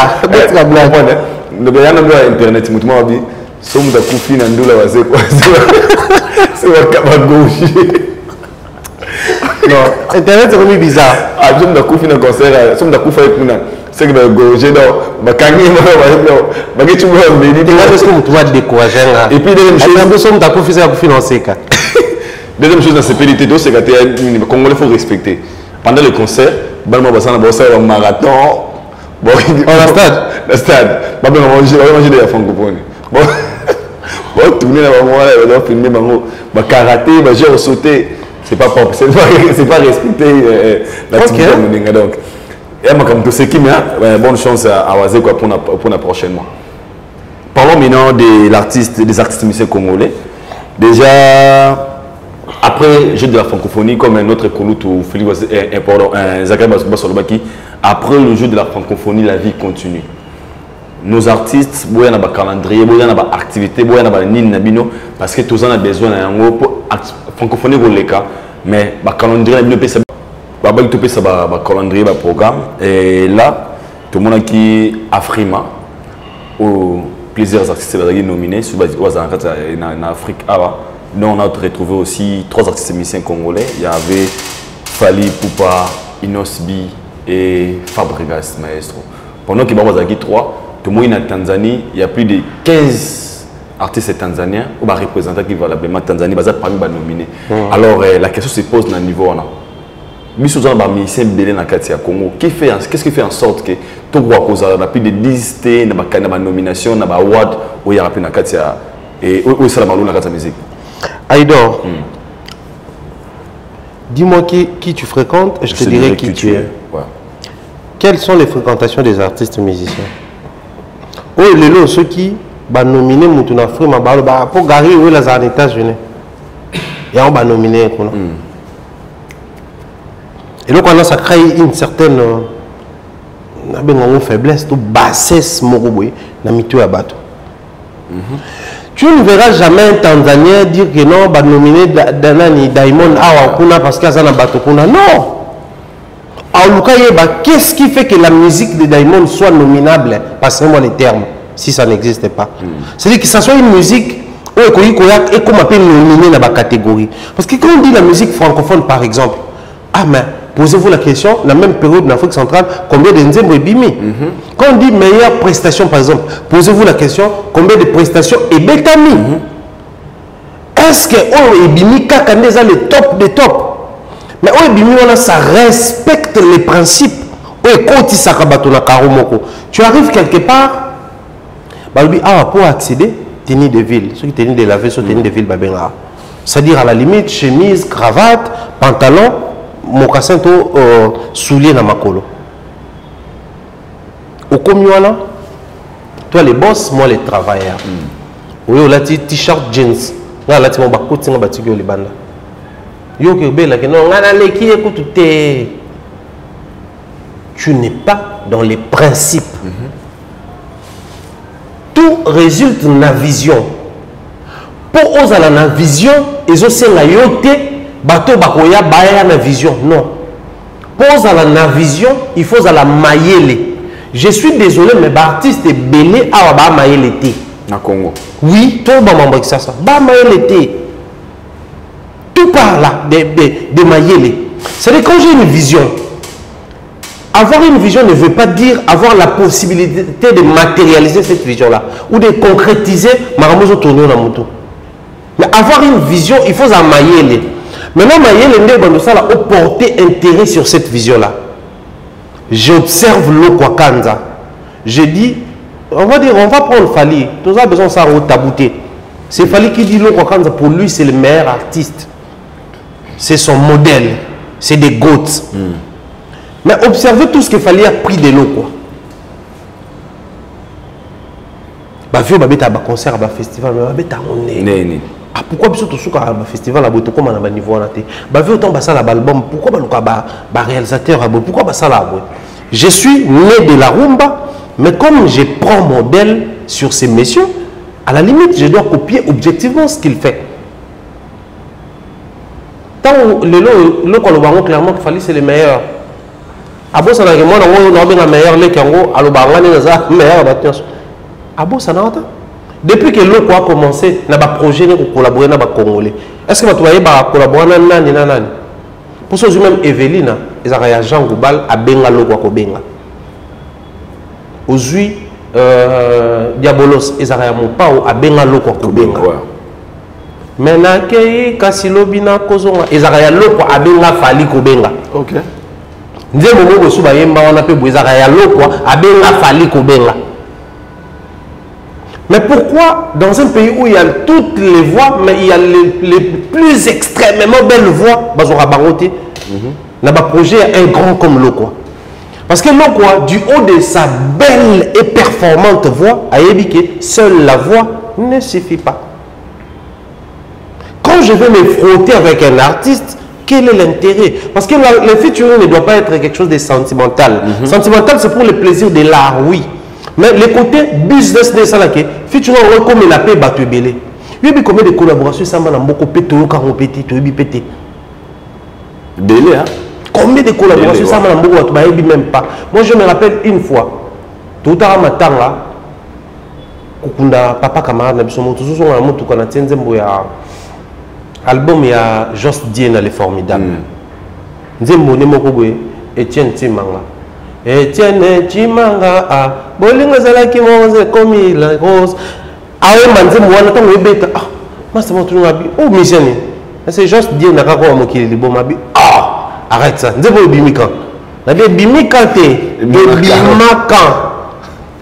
Internet, somme de couffine en doula, c'est quoi? C'est un gauche. Non, Internet c'est vraiment bizarre. Ah, somme de couffine en concert, somme de couffine avec nous. C'est que le gauche, non, ma canne, ma gueule, tu vois, mais il y a des choses que tu vas décourager. Et puis, deuxième chose, somme de couffine à financer. Deuxième chose dans ces pénalités, c'est que les Congolais, il faut respecter. Pendant le concert, Balma Bassan a bossé un marathon. Bon, le stade. On va manger des francophones. Bon, tourner là, on va filmer, on va karaté, on va sauter. C'est pas propre, c'est pas respecter l'activité de Mouninga. Donc, comme tout ce qui m'a bonne chance à Wazé pour la prochaine mois. Parlons maintenant des artistes musiciens congolais. Déjà, après le jeu de la francophonie, comme un autre Kouloutou, Félix Zakaria Bassolobaki, après le jeu de la francophonie, la vie continue. Nos artistes, il y a un calendrier, il y a une activité, il y a un nino, parce que tous on a besoin d'un francophonie pour les cas, mais le calendrier, il y a un calendrier, un programme. Et là, tout le monde qui a Afrima, où plusieurs artistes sont nominés, en Afrique. Nous, on a retrouvé aussi 3 artistes musiciens congolais. Il y avait Fali Poupa, Inosbi et Fabregas Maestro. Pendant qu'il y a 3, tout le monde en Tanzanie, il y a plus de 15 artistes tanzaniens ou représentants qui valablement Tanzanie, parmi les nominés. Alors, la question se pose dans le niveau. Nous sommes des musiciens belés dans le Congo. Qu'est-ce qui fait en sorte que tout le monde a plus de 10 nominations, des awards où il y a plus de et où c'est la musique? Aïdor, dis-moi qui tu fréquentes et je te dirai qui tu es. Ouais. Quelles sont les fréquentations des artistes musiciens? Oui, les lots, ceux qui sont nominés pour Gary, oui, les États-Unis. Et on va nominer. Et donc, on a ça crée une certaine une faiblesse, une bassesse, na mito ya bato. Tu ne verras jamais un Tanzanien dire que non, va nominer Diamond Awa parce qu'il y a un bateau. Non! Qu'est-ce qui fait que la musique de Diamond soit nominable? Passez-moi les termes, si ça n'existe pas. C'est-à-dire que ça soit une musique et qu'on appelle nominée dans la catégorie. Parce que quand on dit la musique francophone, par exemple, ah mais posez-vous la question, la même période en Afrique centrale, combien de Nzembo et Bimi? Quand on dit meilleure prestation, par exemple, posez-vous la question, combien de prestations et Betami? Est-ce que oh, et Bimi Kakandeza le top des tops? Mais oh, Bimi, ça respecte les principes. Tu arrives quelque part, pour accéder, tenue de ville, ceux qui tenue de la ville, ceux qui tenue de ville, c'est-à-dire à la limite, chemise, cravate, pantalon, mocassin, soulier dans ma colo. Au commuana, toi les boss, moi les travailleurs. Oui, on a t-shirt jeans. Là, là, tu m'as battu les bâtiments les bandes. Yo que belle que non, on a les qui écoute tu n'es pas dans les principes. Tout résulte de la vision. Pour oser la vision, ils ont aussi la yote, bateau bakoya baya la vision. Non. Pour oser la vision, il faut la mailler. Je suis désolé, mais l'artiste est belé à ba mailler l'été. Na Congo. Oui, tout le monde ça. Ba mailler l'été. Tout par là, de mailler. C'est-à-dire quand j'ai une vision, avoir une vision ne veut pas dire avoir la possibilité de matérialiser cette vision-là ou de concrétiser Maramozo tourner dans moto. Mais avoir une vision, il faut la mailler. Maintenant, mailler les ça a porté intérêt sur cette vision-là. J'observe l'Okwakanza. Je dis, on va prendre Fali. Tous a besoin de ça au tabouté. C'est Fali qui dit l'Okwakanza, pour lui, c'est le meilleur artiste. C'est son modèle. C'est des goats. Mais observez tout ce qu'il fallait a pris de l'eau, quoi. Bah, vieux, bah, un concert, un festival, mais on est. Ah, pourquoi bien sûr tout un festival à Boto comme on a niveau là bah, vieux, autant ça l'album, pourquoi bah, réalisateur à pourquoi bah ça là. Je suis né de la rumba, mais comme je prends modèle sur ces messieurs, à la limite, je dois copier objectivement ce qu'il fait. Tant le qu'on clairement qu'il fallait c'est le meilleur. Abo ça n'a rien moi on a bien meilleur les kango alo bangani na meilleur battention. Abo ça n'a pas. Depuis que le quoi a commencé na ba projet ne collaborer na ba congolais. Est-ce que tu voyez ba collaborer na nani pour ça même Evelina ezaka Jean Goubal a benga lo quoi ko benga. Aujourd'hui Diabolos ezaka mon pao a benga lo quoi ko benga. Maintenant que Kasilobina kozonga ezaka lo quoi a benga fali ko benga. OK. Mais pourquoi dans un pays où il y a toutes les voix, mais il y a les plus extrêmement belles voix, n'a pas projet un grand comme Lokwa. Parce que Lokwa, du haut de sa belle et performante voix, a évoqué seule la voix ne suffit pas. Quand je veux me frotter avec un artiste, quel est l'intérêt? Parce que le featuring ne doit pas être quelque chose de sentimental. Sentimental, c'est pour le plaisir de l'art, oui. Mais le côté business de ça, featuring, comme il a payé Batou Belé. Il y a combien de collaborations ça m'a beaucoup pété, pété. Belé, hein? Combien de collaborations ça m'a beaucoup pété, même pas. Moi, je me rappelle une fois, tout à l'heure, Kukunda, papa camarade, Nabisomo, tout ça, on a tout qu'on a tenu album il y a Just Diena les formidables. Nzembo ne moko boye Etienne Timanga. Etienne Timanga a bolinga zala ki moze comme la rose. Awe manzembo wana tango ebeta. Ah, masa motu ngabi. Oh miseni. C'est Just Diena ka ko mokili liboma bi. Ah, arrête ça. Nzembo bimika. Na bien bimika te. Bimaka.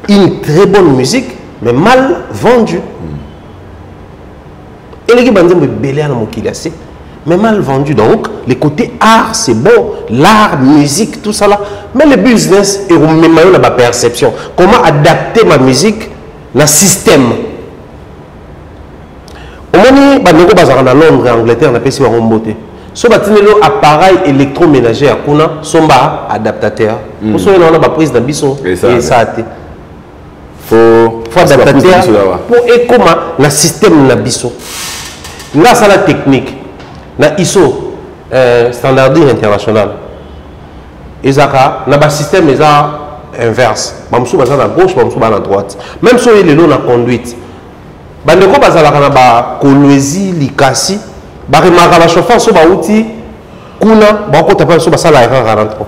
Une très bonne musique mais mal vendue. Mais mal vendu. Donc, les côtés art, c'est bon. L'art, musique, tout ça là. Mais le business, et même ma perception. Comment adapter ma musique dans le système. Au moment où je suis en Londres et en Angleterre, on a fait ça en beauté. so batinelo appareil électroménager à kuna somba adaptateur pour so on a ba prise d'ambition et ça faut adaptateur pour et comment le système na biso là ça la technique na ISO standardisé international ezaka na ba système eza inverse bamsou baza na gauche bamsou ba na droite même so il est là na conduite bandeko bazalaka na ba kolwezi likasi ba remarka ba chauffeur so ba outil kuna ba ko tapala so ba sala erreur 43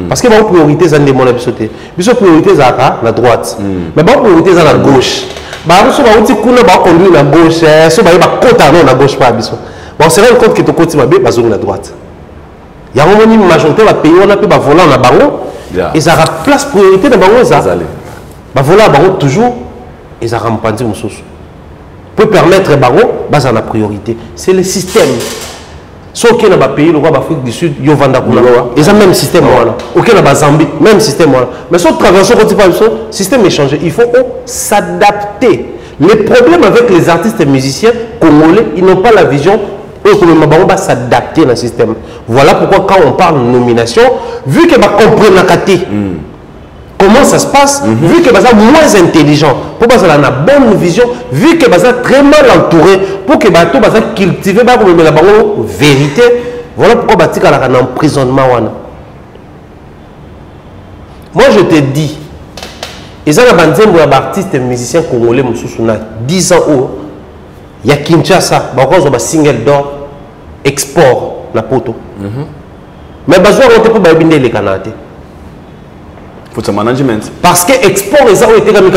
parce que ba priorité za ndemo na biso te biso priorité za ka na droite mais ba priorité za na gauche ba so ba outil kuna ba conduire na gauche so ba kota na gauche pa biso bon c'est vrai compte que to koti mabe ba zo na droite ya moni majorité ba pays on a pe ba volant na bango et ça a place priorité dans bango ça ba volant bango toujours et ça rampandi mususu peut permettre bango basa na priorité c'est le système so que na ba pays le roi d'Afrique du Sud yo vanda kuna et ça même système voilà OK na ba Zambie même système voilà mais so traverser côté pas so système est changé il faut s'adapter. Les problèmes avec les artistes et musiciens congolais ils n'ont pas la vision eux comme bango ba s'adapter dans le système. Voilà pourquoi quand on parle de nomination vu que ba comprendre la caté comment ça se passe, vu que Baza moins intelligent, pour que Baza a une bonne vision, vu que Baza très mal entouré, pour que Baza cultive la vérité, voilà pourquoi Baza a un emprisonnement. Moi je te dis, ils ont un artiste et musicien congolais, 10 ans haut, il y a Kinshasa, il y a un single d'or, export, la poto. Mais Baza a pour Babinde les Canadiens. Faut ce management. Parce que export les gens été comme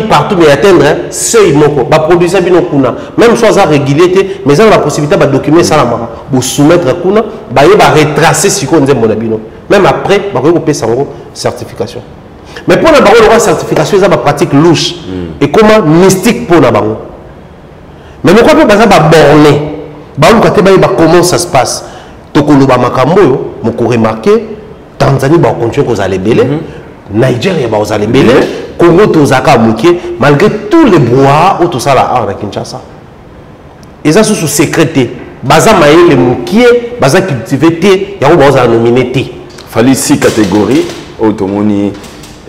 partout mais atteindre seuil moko ba produire bino kuna même soit ça régulé mais ça la possibilité de documenter ça la mara pour soumettre kuna ba retracer si ko nzembo na bino même après ba ko payer sango certification mais pour la bango la certification ça ba pratique louche et comment mystique pour la bango mais pourquoi pas ça ba borné ba on côté ba comment ça se passe tokoloba makambo yo moko remarquer Tanzanie va continuer aux allébélés, Nigeria va aux allébélés, Congo aux akamuké, malgré tous les bois où tout ça là à Kinshasa. Et ça sous secrété, baza maé les moukié, baza cultivé, ya ou baza nominé té. Fallait 6 catégories, automoni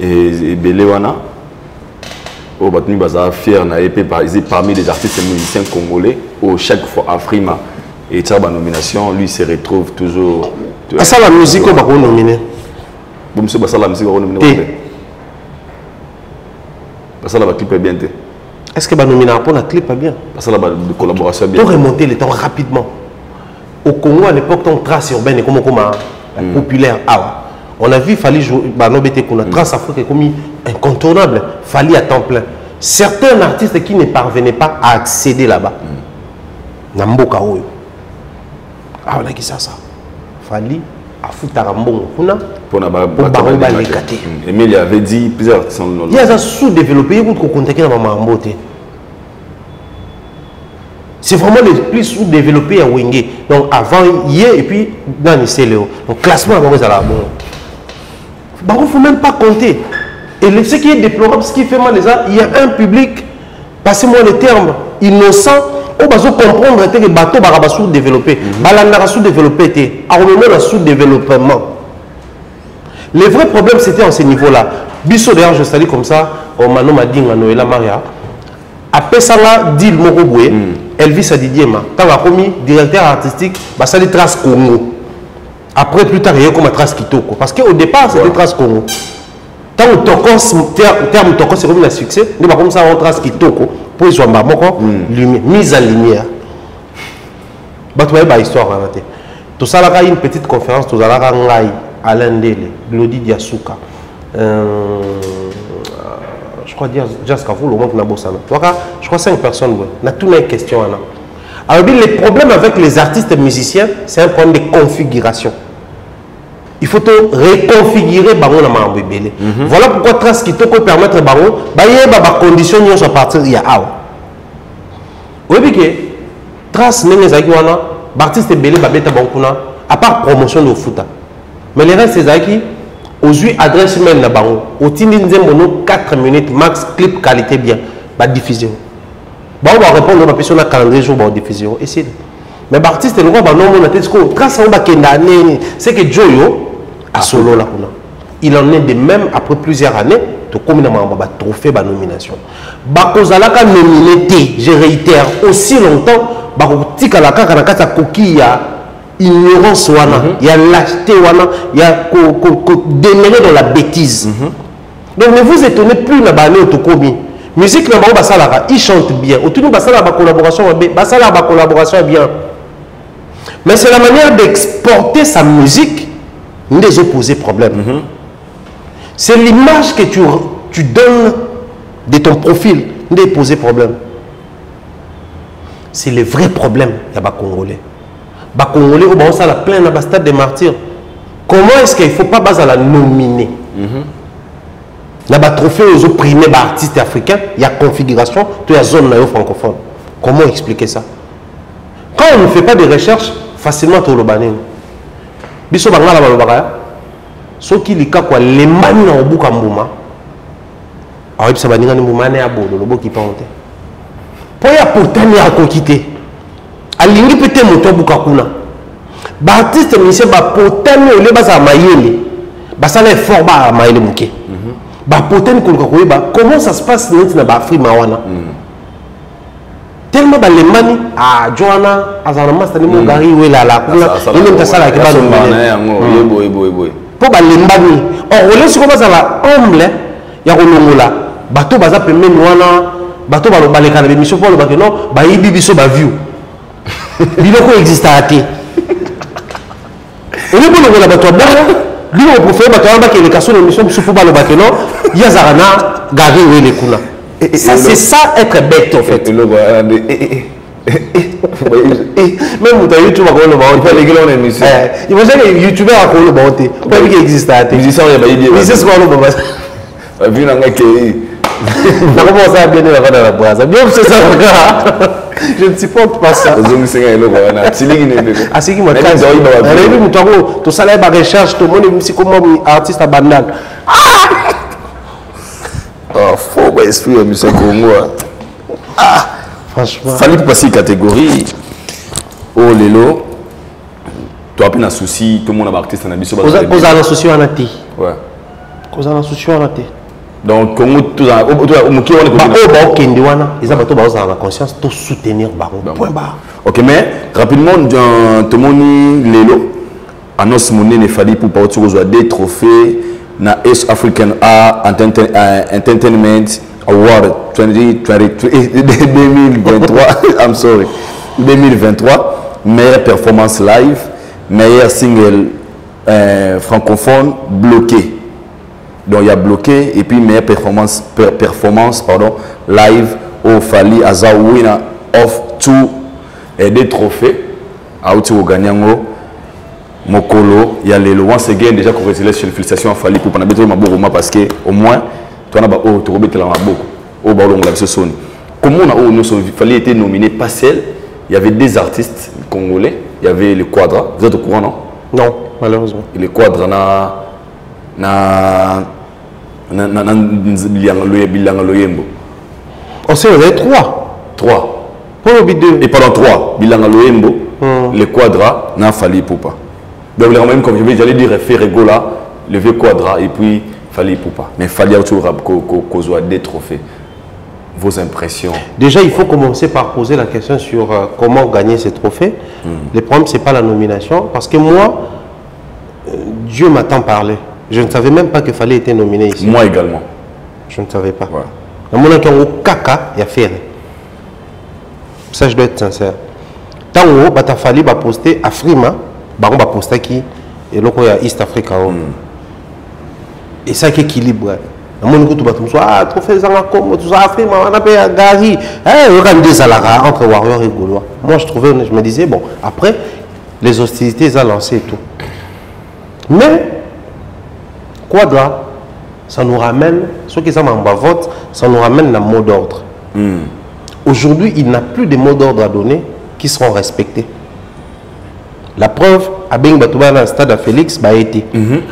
et Belewana. Au batni baza fier na épée parmi les artistes et musiciens congolais, où chaque fois Afrima et sa nomination, lui se retrouve toujours. Ah ça la musique on va nominer. Bon monsieur ça la musique on va nominer. Ça la clip est bien. Est-ce que va nominer pour la clip est bien? Ça la collaboration bien. Pour remonter le temps rapidement. Au Congo à l'époque ton trace urbaine est comme populaire on a vu fallait jouer bah non bête qu'on a trace afrique comme incontournable, fallait à temps plein. Certains artistes qui ne parvenaient pas à accéder là-bas. Namboka oyo. Ah on a qui ça Fali à foutre à bon pour les catés. Emile avait dit plusieurs sont il y a un sous-développé il faut contacter la maman beauté. C'est vraiment les plus sous-développés à Wenge. Donc avant hier et puis dans les CLO. Donc classement avant les à bon. Il ne faut même pas compter. Et ce qui est déplorable, ce qui fait mal les gens, il y a un public, passez-moi le terme, innocent. On va comprendre que les bateaux sont sous-développés. Les sous-développés, sous-développement. Le vrai problème, c'était en ce niveau-là. Bisso, d'ailleurs, je salue comme ça, au Mano Madinga, Noëlla Maria. Après ça, dit le Moroboué, Elvis Adidiema, quand on a commis directeur artistique, ça les traces Congo. Après, plus tard, il y a comme trace Kitoko. Parce qu'au départ, c'était trace Congo. Tant que terme Toko, c'est comme un succès, nous comme ça, on trace Kitoko. Pour qu'ils mise en lumière. Vous voyez l'histoire. Tout ça, il y a une petite conférence, tout ça, Alain Dele, Glody Diasuka, je crois dire Jaskafou, le monde n'a pas ça. Je crois 5 personnes. On a toutes les questions. Alors, les problèmes avec les artistes et musiciens, c'est un problème de configuration. Il faut reconfigurer Baron na Mambo Belé. Voilà pourquoi Trace qui peut permettre Baron, bah condition nous à partir il y a oui bien que Trace n'est pas wana, artiste Belé ba beta bankuna à part promotion de foot. Mais les restes c'est qui aujourd'hui adresse mail na Baron. Au tindi nzembo 4 minutes max clip qualité bien, ba diffusion. Bah on va répondre à ma question na calendrier jour ba diffusion et c'est Mais l'artiste, le roi, c'est que Joyo a solo là. Il en est de même après plusieurs années. Comme il y a un trophée de nomination. Bakozalaka nominé, je réitère, aussi longtemps, Bakotikalaka Kanakata Koki, il y a ignorance, il y a lâcheté, il y a démêlé dans la bêtise. Donc ne vous étonnez plus de la Otokomi. Musique, il chante bien. Autour de la collaboration bien. Mais c'est la manière d'exporter sa musique qui nous pose problème. C'est l'image que tu donnes de ton profil qui nous pose problème. C'est le vrai problème des Congolais. Les Congolais, on a plein de stade de martyrs. Comment est-ce qu'il ne faut pas la nominer? Il y a des trophées aux opprimés artistes africains, il y a configuration, il y a zone francophone. Comment expliquer ça? Quand on ne fait pas de recherche, facilement tout le banin. Biso bangala balobaka. Ceux qui lika quoi les mani na obuka mbuma. Ah oui, ça va dire que mbuma ne abodo lobo qui pante. Pour y apporter à kokite. Alingi pete moto buka kuna. Ba artiste monsieur ba potani ole ba za mayele. Ba ça est fort ba mayele muke. Ba potani ko ko ba comment ça se passe dans ba Afrique mawana. Tellement ba les mani ah Joana azana master ni mongari we la la kuna. Ni mtasala ke ba no yebo. Pour les mbani. Or, on laisse comme ça la humble, il y a un bateau baza pembe noana, bateau balo baleka na mission pour le bateau non, ba yibi biso ba view. Biloko existe à té. On est pour le bateau blanc, lui on peut faire bateau ba que les cassos de mission biso pour balo bateau non, il y a zarana gari we les kuna. Ça c'est ça être bête en fait. Même dans YouTube, il faut aller dans l'émission. Il faut que YouTuber a connu le bonté. Pas qu'il existe à télé. Musicien, il y a des musiciens qui ont le bon. Vu dans le pays. On commence à bien dans la boise. Bien c'est ça. Je ne supporte pas ça. Ah c'est qui m'a cassé. Elle est venue tout ça là ba recherche tout le monde c'est comme artiste à banal. Ah faux ba esprit monsieur Congo. Ah franchement, il fallait passer catégorie. Oh Lelo, tu as un souci, tout le monde a marqué ça. Vous avez un souci en athée. Ouais. Vous avez un souci en athée. Donc, comment tout ça, ils ont la conscience de soutenir Baron. Ok, mais rapidement, tout le monde Lelo, annonce mon il fallait pour partir aux des trophées na East African Art Entertainment Award 2023 I'm sorry 2023 meilleure performance live meilleur single francophone bloqué donc il y a bloqué et puis meilleure performance live au Fali Aza winner of two des trophées à au gagnant Mokolo il y a les once again déjà congratulations félicitations à Fali pour prendre ma beaucoup parce que au moins tu as comment on a fallait été nominé pas seul, il y avait des artistes congolais, il y avait le Quadra, vous êtes au courant non? Non, malheureusement. Et le Quadra on sait il y avait trois. Pour le bid 2. Et pendant 3, Bilanga Loembo, le Quadra n'a fallu pour pas. Donc même comme j'allais dire fait Regola, le vieux Quadra et puis fallait pas. Mais fallait toujours qu'on soit des trophées. Vos impressions? Déjà, il faut commencer par poser la question sur comment gagner ces trophées. Le problème, ce n'est pas la nomination. Parce que moi, Dieu m'a tant parlé. Je ne savais même pas qu'il fallait être nominé ici. Moi également. Je ne savais pas. Ouais. Dans mon cas, caca, il y a fait. Ça, je dois être sincère. Tant que tu as fallu poster Afrima, tu vas poster qui et là, il y a East Africa. Et ça qui équilibre. Trophée Zangakom, tout ça, Afrique, on a payé Gary. Il y des alara entre Warriors et Gaulois. Moi, je me disais, bon, après, les hostilités, ils ont lancé et tout. Mais, Quadra, ça nous ramène, ceux qui sont en bas vote, ça nous ramène le mot d'ordre. Aujourd'hui, il n'y a plus de mots d'ordre à donner qui seront respectés. La preuve, Abeng Batouba dans le stade à Félix, bah été.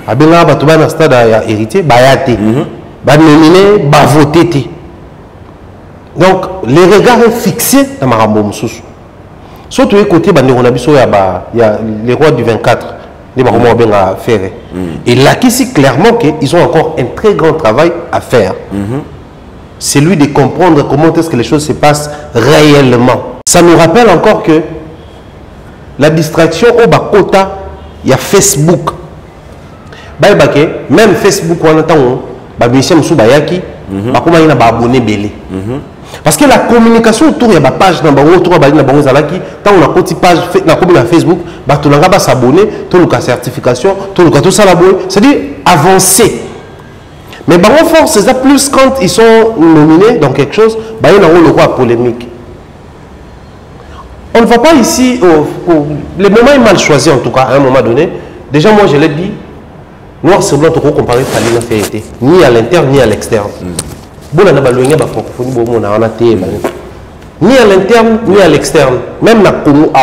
Abeng Batouba dans le stade à Héritier, bah été. Bah nominé, bah voté. Donc, les regards sont fixés dans ma rambo moussous. Surtout côté il y a les rois du 24, les à faire. Et là, ici, clairement qu'ils ont encore un très grand travail à faire. C'est lui de comprendre comment est-ce que les choses se passent réellement. Ça nous rappelle encore que la distraction au Bakota, il y a Facebook. Même Facebook, on attend, parce que la communication autour de la page, tant on a une page sur Facebook, on a s'abonner, on a certification, on a tout ça, c'est-à-dire avancer. Mais en force, c'est ça plus quand ils sont nominés dans quelque chose, il y a le roi polémique. On ne va pas ici, le moment est mal choisi en tout cas, à un moment donné. Déjà, moi je l'ai dit, noir sur blanc, on peut comparer Falina Féité, ni à l'interne ni à l'externe. Ni à l'interne ni à l'externe. Même dans le Congo,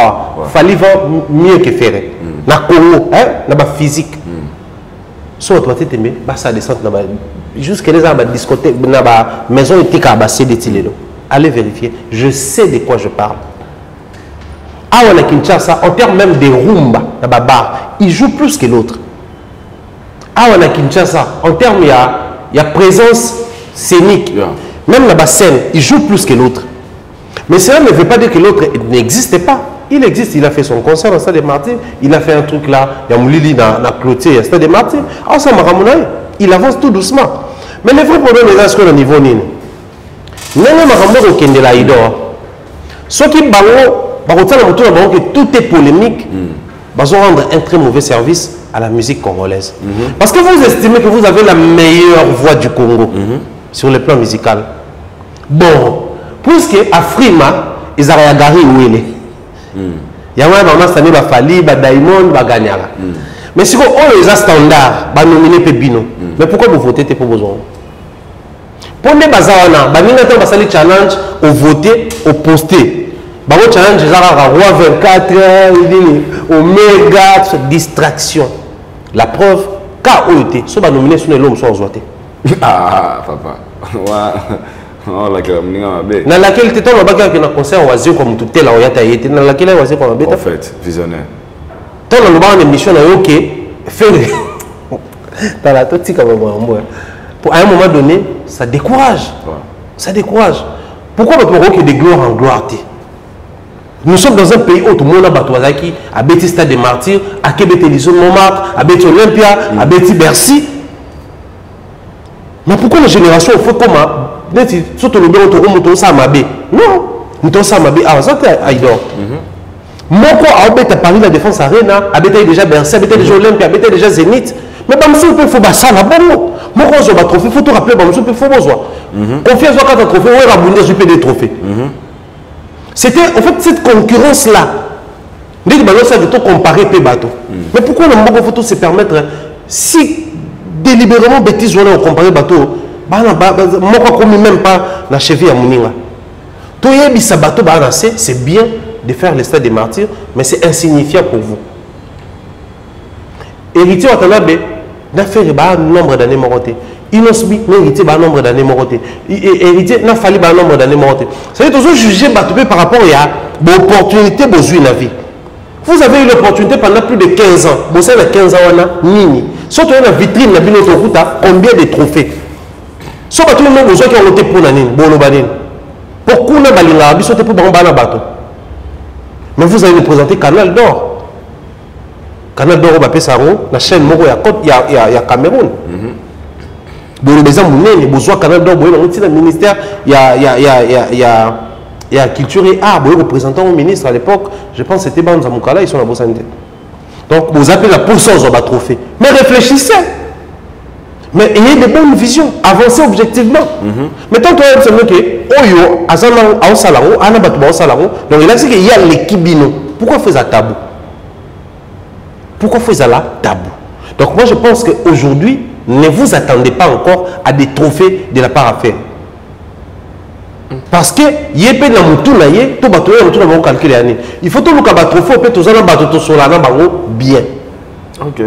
Fali va mieux que faire. Dans le Congo, dans le physique. Si on doit ça descend jusqu'à la discothèque, dans la maison éthique à allez vérifier. Je sais de quoi je parle. On a Kinshasa, en termes même de rumba, dans la bar, il joue plus que l'autre. On a Kinshasa, en termes il y a présence scénique. Même la scène, il joue plus que l'autre. Mais cela ne veut pas dire que l'autre n'existe pas. Il existe, il a fait son concert dans le Stade des Martyrs, il a fait un truc là, il y a Moulili dans la clôture, il y a le Stade des Martyrs. Il avance tout doucement. Mais le vrai problème est ce qu'on a au niveau Nini. Ceux qui que tout est polémique, ils vont rendre un très mauvais service à la musique congolaise. Parce que vous estimez que vous avez la meilleure voix du Congo sur le plan musical. Bon, puisque Afrima, ils ont regardé où il est. Il y a un qui a Fali, Diamond, Ganyara. Mais si vous avez un standard, vous nominez Pébino. Mais pourquoi vous votez pour besoin? Pour les bazawana, vous avez un challenge au voter, au poster. Vous avez un challenge roi 24, Omega, distraction. La preuve, car vous êtes, si vous nominez sur l'homme, vous avez ah, papa. Dans laquelle tu es un concert oiseux comme tout est là, dans laquelle tu es oiseux comme en fait, visionnaire. Tu as une émission ok, faire dans la tête, pour un moment donné, ça décourage. Ça décourage. Pourquoi tu as des gloires en gloire? Nous sommes dans un pays où tout le monde a battu à Béti Stade des Martyrs, à Québec Télévision Montmartre, à Béti Olympia, à Béti Bercy. Mais pourquoi la génération fait comme surtout le bien autour ça mabé? Non, nous ça mabé. Ah, ça c'est Aïdor. Moi quoi à Paris la Défense Arena, à Béti déjà Bercy, à Béti déjà Olympia, à Béti déjà Zénith. Mais pas monsieur peut faut ça là bon. Moi quand je vais trophée, faut te rappeler pas monsieur peut faut besoin. Confiance quand un trophée, on va abonder je peux des trophées. C'était en fait cette concurrence là. Dès que ça veut tout comparer tes bateaux. Mais pourquoi le faut se permettre si délibérément bêtise on comparer bateau? Moi je ne même pas la cheville à Mouninga. Tout ce bateau c'est bien de faire le Stade des Martyrs, mais c'est insignifiant pour vous. Héritier Watanabe n'a fait un nombre d'années moroté. Inosbi n'a hérité un nombre d'années moroté. Héritier n'a fallu un nombre d'années moroté. Ça veut dire toujours juger bateau par rapport à l'opportunité de jouer la vie. Vous avez eu l'opportunité pendant plus de 15 ans. Vous savez 15 ans, on a nini. Surtout dans la vitrine, combien de trophées. So bato no besoin qui ont voté pour nani bono banine pour kuna balinga biso te pour bana bato. Mais vous allez nous présenter Canal d'Or. Canal d'Or ba pesaro la chaîne moko ya côte ya Cameroun. Bono besoin munene besoin Canal d'Or boyo na ministère ya culture et art boyo représentant au ministre à l'époque, je pense c'était Banza Mukala, ils sont à Bossanté. Donc vous appelez la pourcent de trophée. Mais réfléchissez. Mais ayez de bonnes visions, avancez objectivement. Mais tant que vous savez que Oyo, Azana, Aosalaro, Anabatu, Aosalaro, donc il a dit qu'il y a l'équipe bino. Pourquoi faire ça tabou? Pourquoi faire ça tabou? Donc moi je pense qu'aujourd'hui, ne vous attendez pas encore à des trophées de la part à faire. Parce que il y a des il faut tout le trophée, peut tout ça bien. Ok.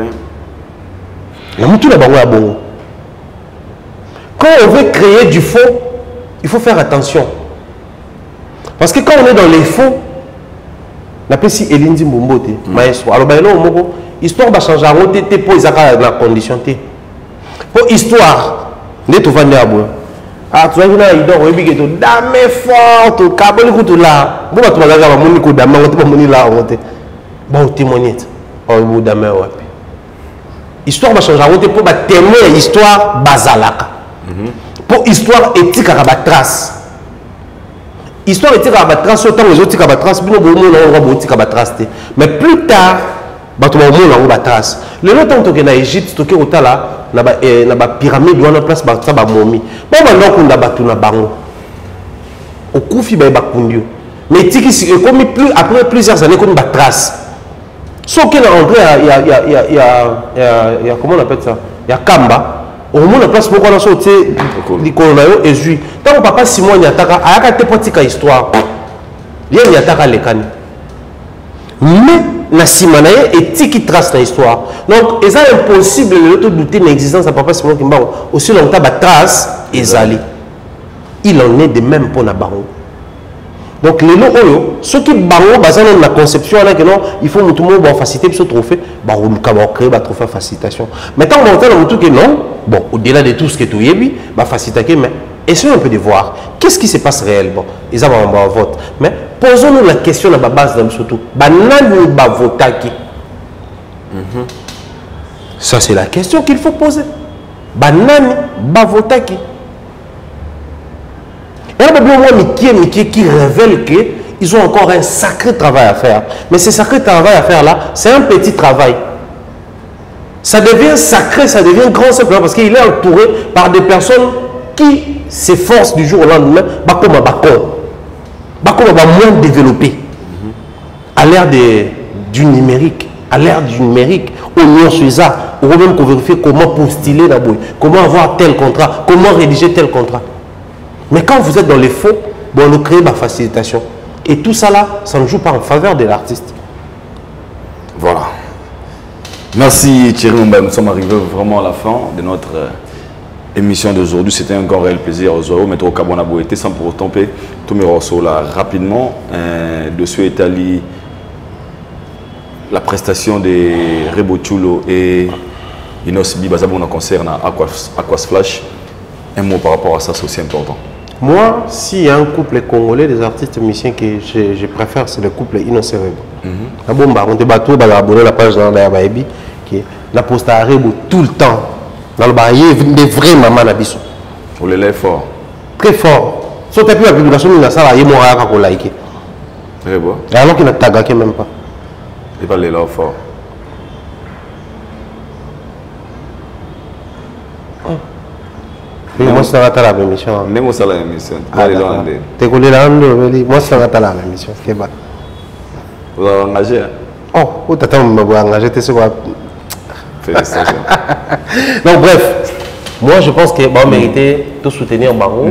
Quand on veut créer du faux, il faut faire attention. Parce que quand on est dans les faux, na pesi elindi mbombo te maestro alors ba elo moko histoire ba changer route te po ezaka na condition te po histoire ne to vande abo ah tu as vu na idor oyebi ke to dame fort to kaboli kutu la bo ba to ba ga moni ko dame ngote ba moni la ngote ba o témoigner o bo dame wapi histoire ba changer route po ba témoin histoire bazalaka pour histoire éthique à la trace. Histoire éthique à la trace, autant les autres à la trace, mais plus tard, on va trace. Le temps que en Égypte, que au là, la pyramide doit place ça ba momie. Bon maintenant qu'on a battu na bango. Au koufi ba bakundio. Mais tiki comme plus après plusieurs années qu'on va trace. Sauf qu'il est rentré il y a comment on appelle ça? Il y a Kamba. Au moins la place pourquoi on a sauté l'icône et jui. Tant papa Simon y attaque à la petite histoire. Il y attaque les cannes. Mais la Simanaye est qui trace l'histoire. Donc il est impossible de douter de l'existence de papa Simon Kimba aussi longtemps la trace Ezali. Il en est de même pour Nabarou. Donc les lots, ceux qui barrent basé dans la conception là que non, il faut tout le monde faciliter ce trophée, barrou le cabaret créer le trophée facilitation. Maintenant on va entendre tout que non, bon au-delà de tout ce que tu y es, bah faciliter mais essayons un peu de voir qu'est-ce qui se passe réellement. Ils ont un vote, mais posons-nous la question à la base d'un surtout, banane ba votaki. Ça c'est la question qu'il faut poser. Banane ba votaki. Et là, Mickey qui révèle qu'ils ont encore un sacré travail à faire. Mais ce sacré travail à faire là, c'est un petit travail. Ça devient sacré, ça devient grand simplement parce qu'il est entouré par des personnes qui s'efforcent du jour au lendemain, comme moins développé. À l'ère du numérique, au Lyon Suiza, on va même vérifier comment postuler d'abord, comment avoir tel contrat, comment rédiger tel contrat. Mais quand vous êtes dans les faux, bon, on crée ma facilitation. Et tout ça là, ça ne joue pas en faveur de l'artiste. Voilà. Merci Thierry Mumba. Nous sommes arrivés vraiment à la fin de notre émission d'aujourd'hui. C'était un grand réel plaisir aux Oyo. Métro Kabonabo était sans pour autant payer tout mes ressources là rapidement. Dessus est allé la prestation de Rebo Chulo et Inosbi Bazabon en concert à Aquas Flash. Un mot par rapport à ça, c'est aussi important. Moi, s'il y a un couple congolais, des artistes musiciens que je préfère, c'est le couple Innocent. La bombe, on débat tout, on a abonné la page dans la Baïbi, qui la poste à Rebo tout le temps. Dans le baïe, des vrais mamans n'abissent. Vous les lèvez fort. Très fort. Sauf que la publication, il y a ça, il y a un peu de like. Très beau. Alors qu'il n'a tagaké même pas. Il va les lèvres fort. Moi, c'est la émission. Même ça la émission. Tu connais la moi, c'est la émission. Vous avez engagé? Oh, où t'attends me engager? Tu sais quoi? Félicitations. Donc, bref, moi, je pense que va mériter de soutenir Barreau.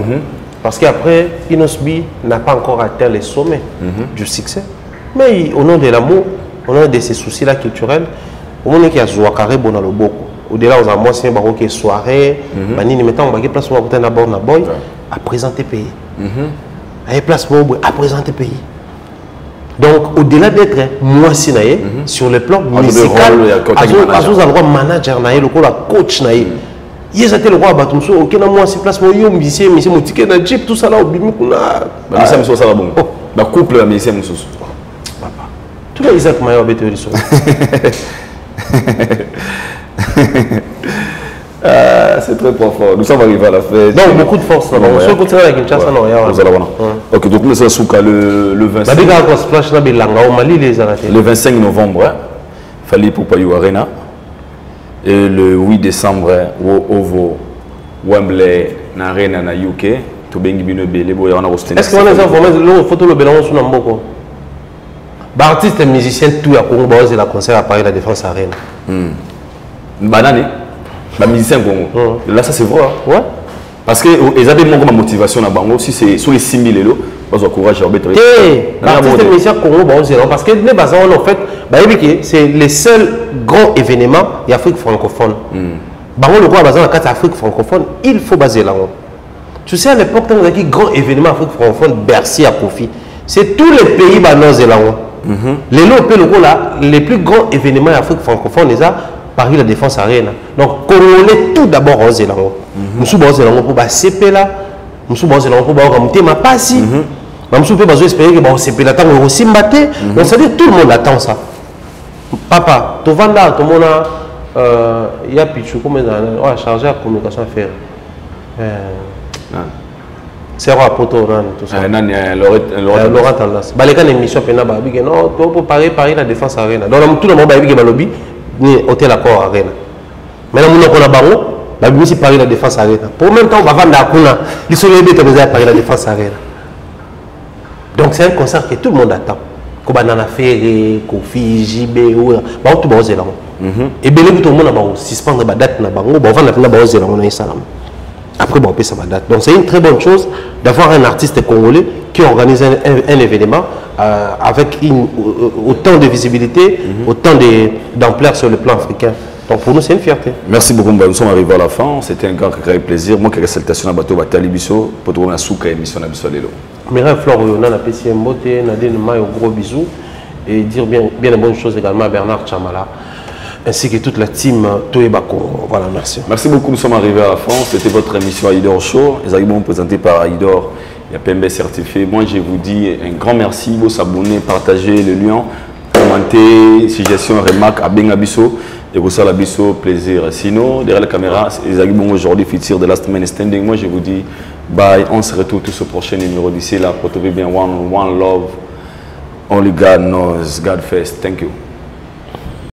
Parce qu'après, Inosbi n'a pas encore atteint les sommets du succès. Mais au nom de l'amour, au nom de ces soucis-là culturels, au moment qu'il y a Zouakare bon dans le beaucoup. Au-delà, on a moi, c'est un barreau qui est soirée. Manini, maintenant, on va place pour un abord na boy à présenter pays. À place pour à présenter pays. Donc, au-delà d'être moi, Sinaï, sur le plan musical, à vous endroits manager, le coach, il y a le roi Batumso, ok, moi, c'est place pour yo, musicien, mon ticket na jeep, tout ça là, au bimikuna. Musicien, c'est ça là bon. La couple, la musicien, tout le monde Isaac Mayo a été sur. C'est très fort. Nous sommes arrivés à la fête. Donc beaucoup de force. On se continue avec une chasse. Ok, donc nous sommes le 25. Le 25 novembre, il fallait pour Payou Arena. Et le 8 décembre, Ovo Wembley Arena na UK. Tout bien Gibino Bele. Est-ce qu'on a des informations? Le photo le bélan sur Namboko. Artiste et musicien tout à Congo, c'est la concert à Paris, la Défense Arena. Banane. La musicien Congo. Là, ça c'est vrai. Ouais. Parce que ils avaient mon motivation à Bango. Si c'est sur les 6 000 euros, ils ont courage à arbitrer. L'artiste et musicien Congo, parce que les basins, en fait, c'est les seuls grands événements d'Afrique francophone. Bango, le roi basé dans la carte Afrique francophone, il faut baser là-haut. Tu sais, à l'époque, quand on a dit grand événement Afrique francophone, Bercy à Kofi, c'est tous les pays basés là-haut. Les lots, les plus grands événements en Afrique francophone, c'est Paris la Défense Arena. Donc, Congolais tout d'abord aux Zélango. Nous sommes aux Zélango pour CP là. Nous sommes aux Zélango pour ramonter ma passe. Nous sommes espérer que CP là, on aussi maté. Donc, ça veut dire tout le monde attend ça. Papa, tu vas là, tout le monde a. Il y a Pichou, comment on a chargé la communication à faire. C'est un poto, tout ça. Laurent Tendance. Les gars, l'émission, non, pour Paris la Défense Arena. Donc, tout le monde a dit que le lobby, ni hôtel accord Arena. Maintenant, on a barreau, la musique Paris la Défense Arena. Pour le même temps, on va vendre à Kuna. Ils sont les bêtes à Paris la Défense Arena. Donc, c'est un concert que tout le monde attend. Comme Nana Ferré, Kofi, JB, tout le monde est là. Et bien, tout le monde a suspendre la date, on va vendre la date, on a salam. Après, on peut ça va date. Donc, c'est une très bonne chose d'avoir un artiste congolais qui organise un événement avec autant de visibilité, autant d'ampleur sur le plan africain. Donc, pour nous, c'est une fierté. Merci beaucoup, nous sommes arrivés à la fin. C'était un grand plaisir. Moi, quelques salutations à Bateau Batali Bisso pour trouver la souka émission à Bisso Lelo. Mireille Flore, on a apprécié un beauté, Nadine Mayo, gros bisous. Et dire bien de bonnes choses également à Bernard Chamala, ainsi que toute la team Toebako. Voilà, merci. Merci beaucoup, nous sommes arrivés à la fin. C'était votre émission Aïdor Show. Les aliments présentés par Aïdor. Il y a PMB certifié. Moi, je vous dis un grand merci. Vous s'abonner, partager le lien, commenter, suggestions, remarques à Bengabisso. Et vous ça, la bisso, plaisir. Sinon, derrière la caméra, les aliments aujourd'hui, futur de Last Man Standing. Moi, je vous dis bye. On se retrouve tous au prochain numéro d'ici là. Pour trouver bien One Love. Only God knows. God first. Thank you.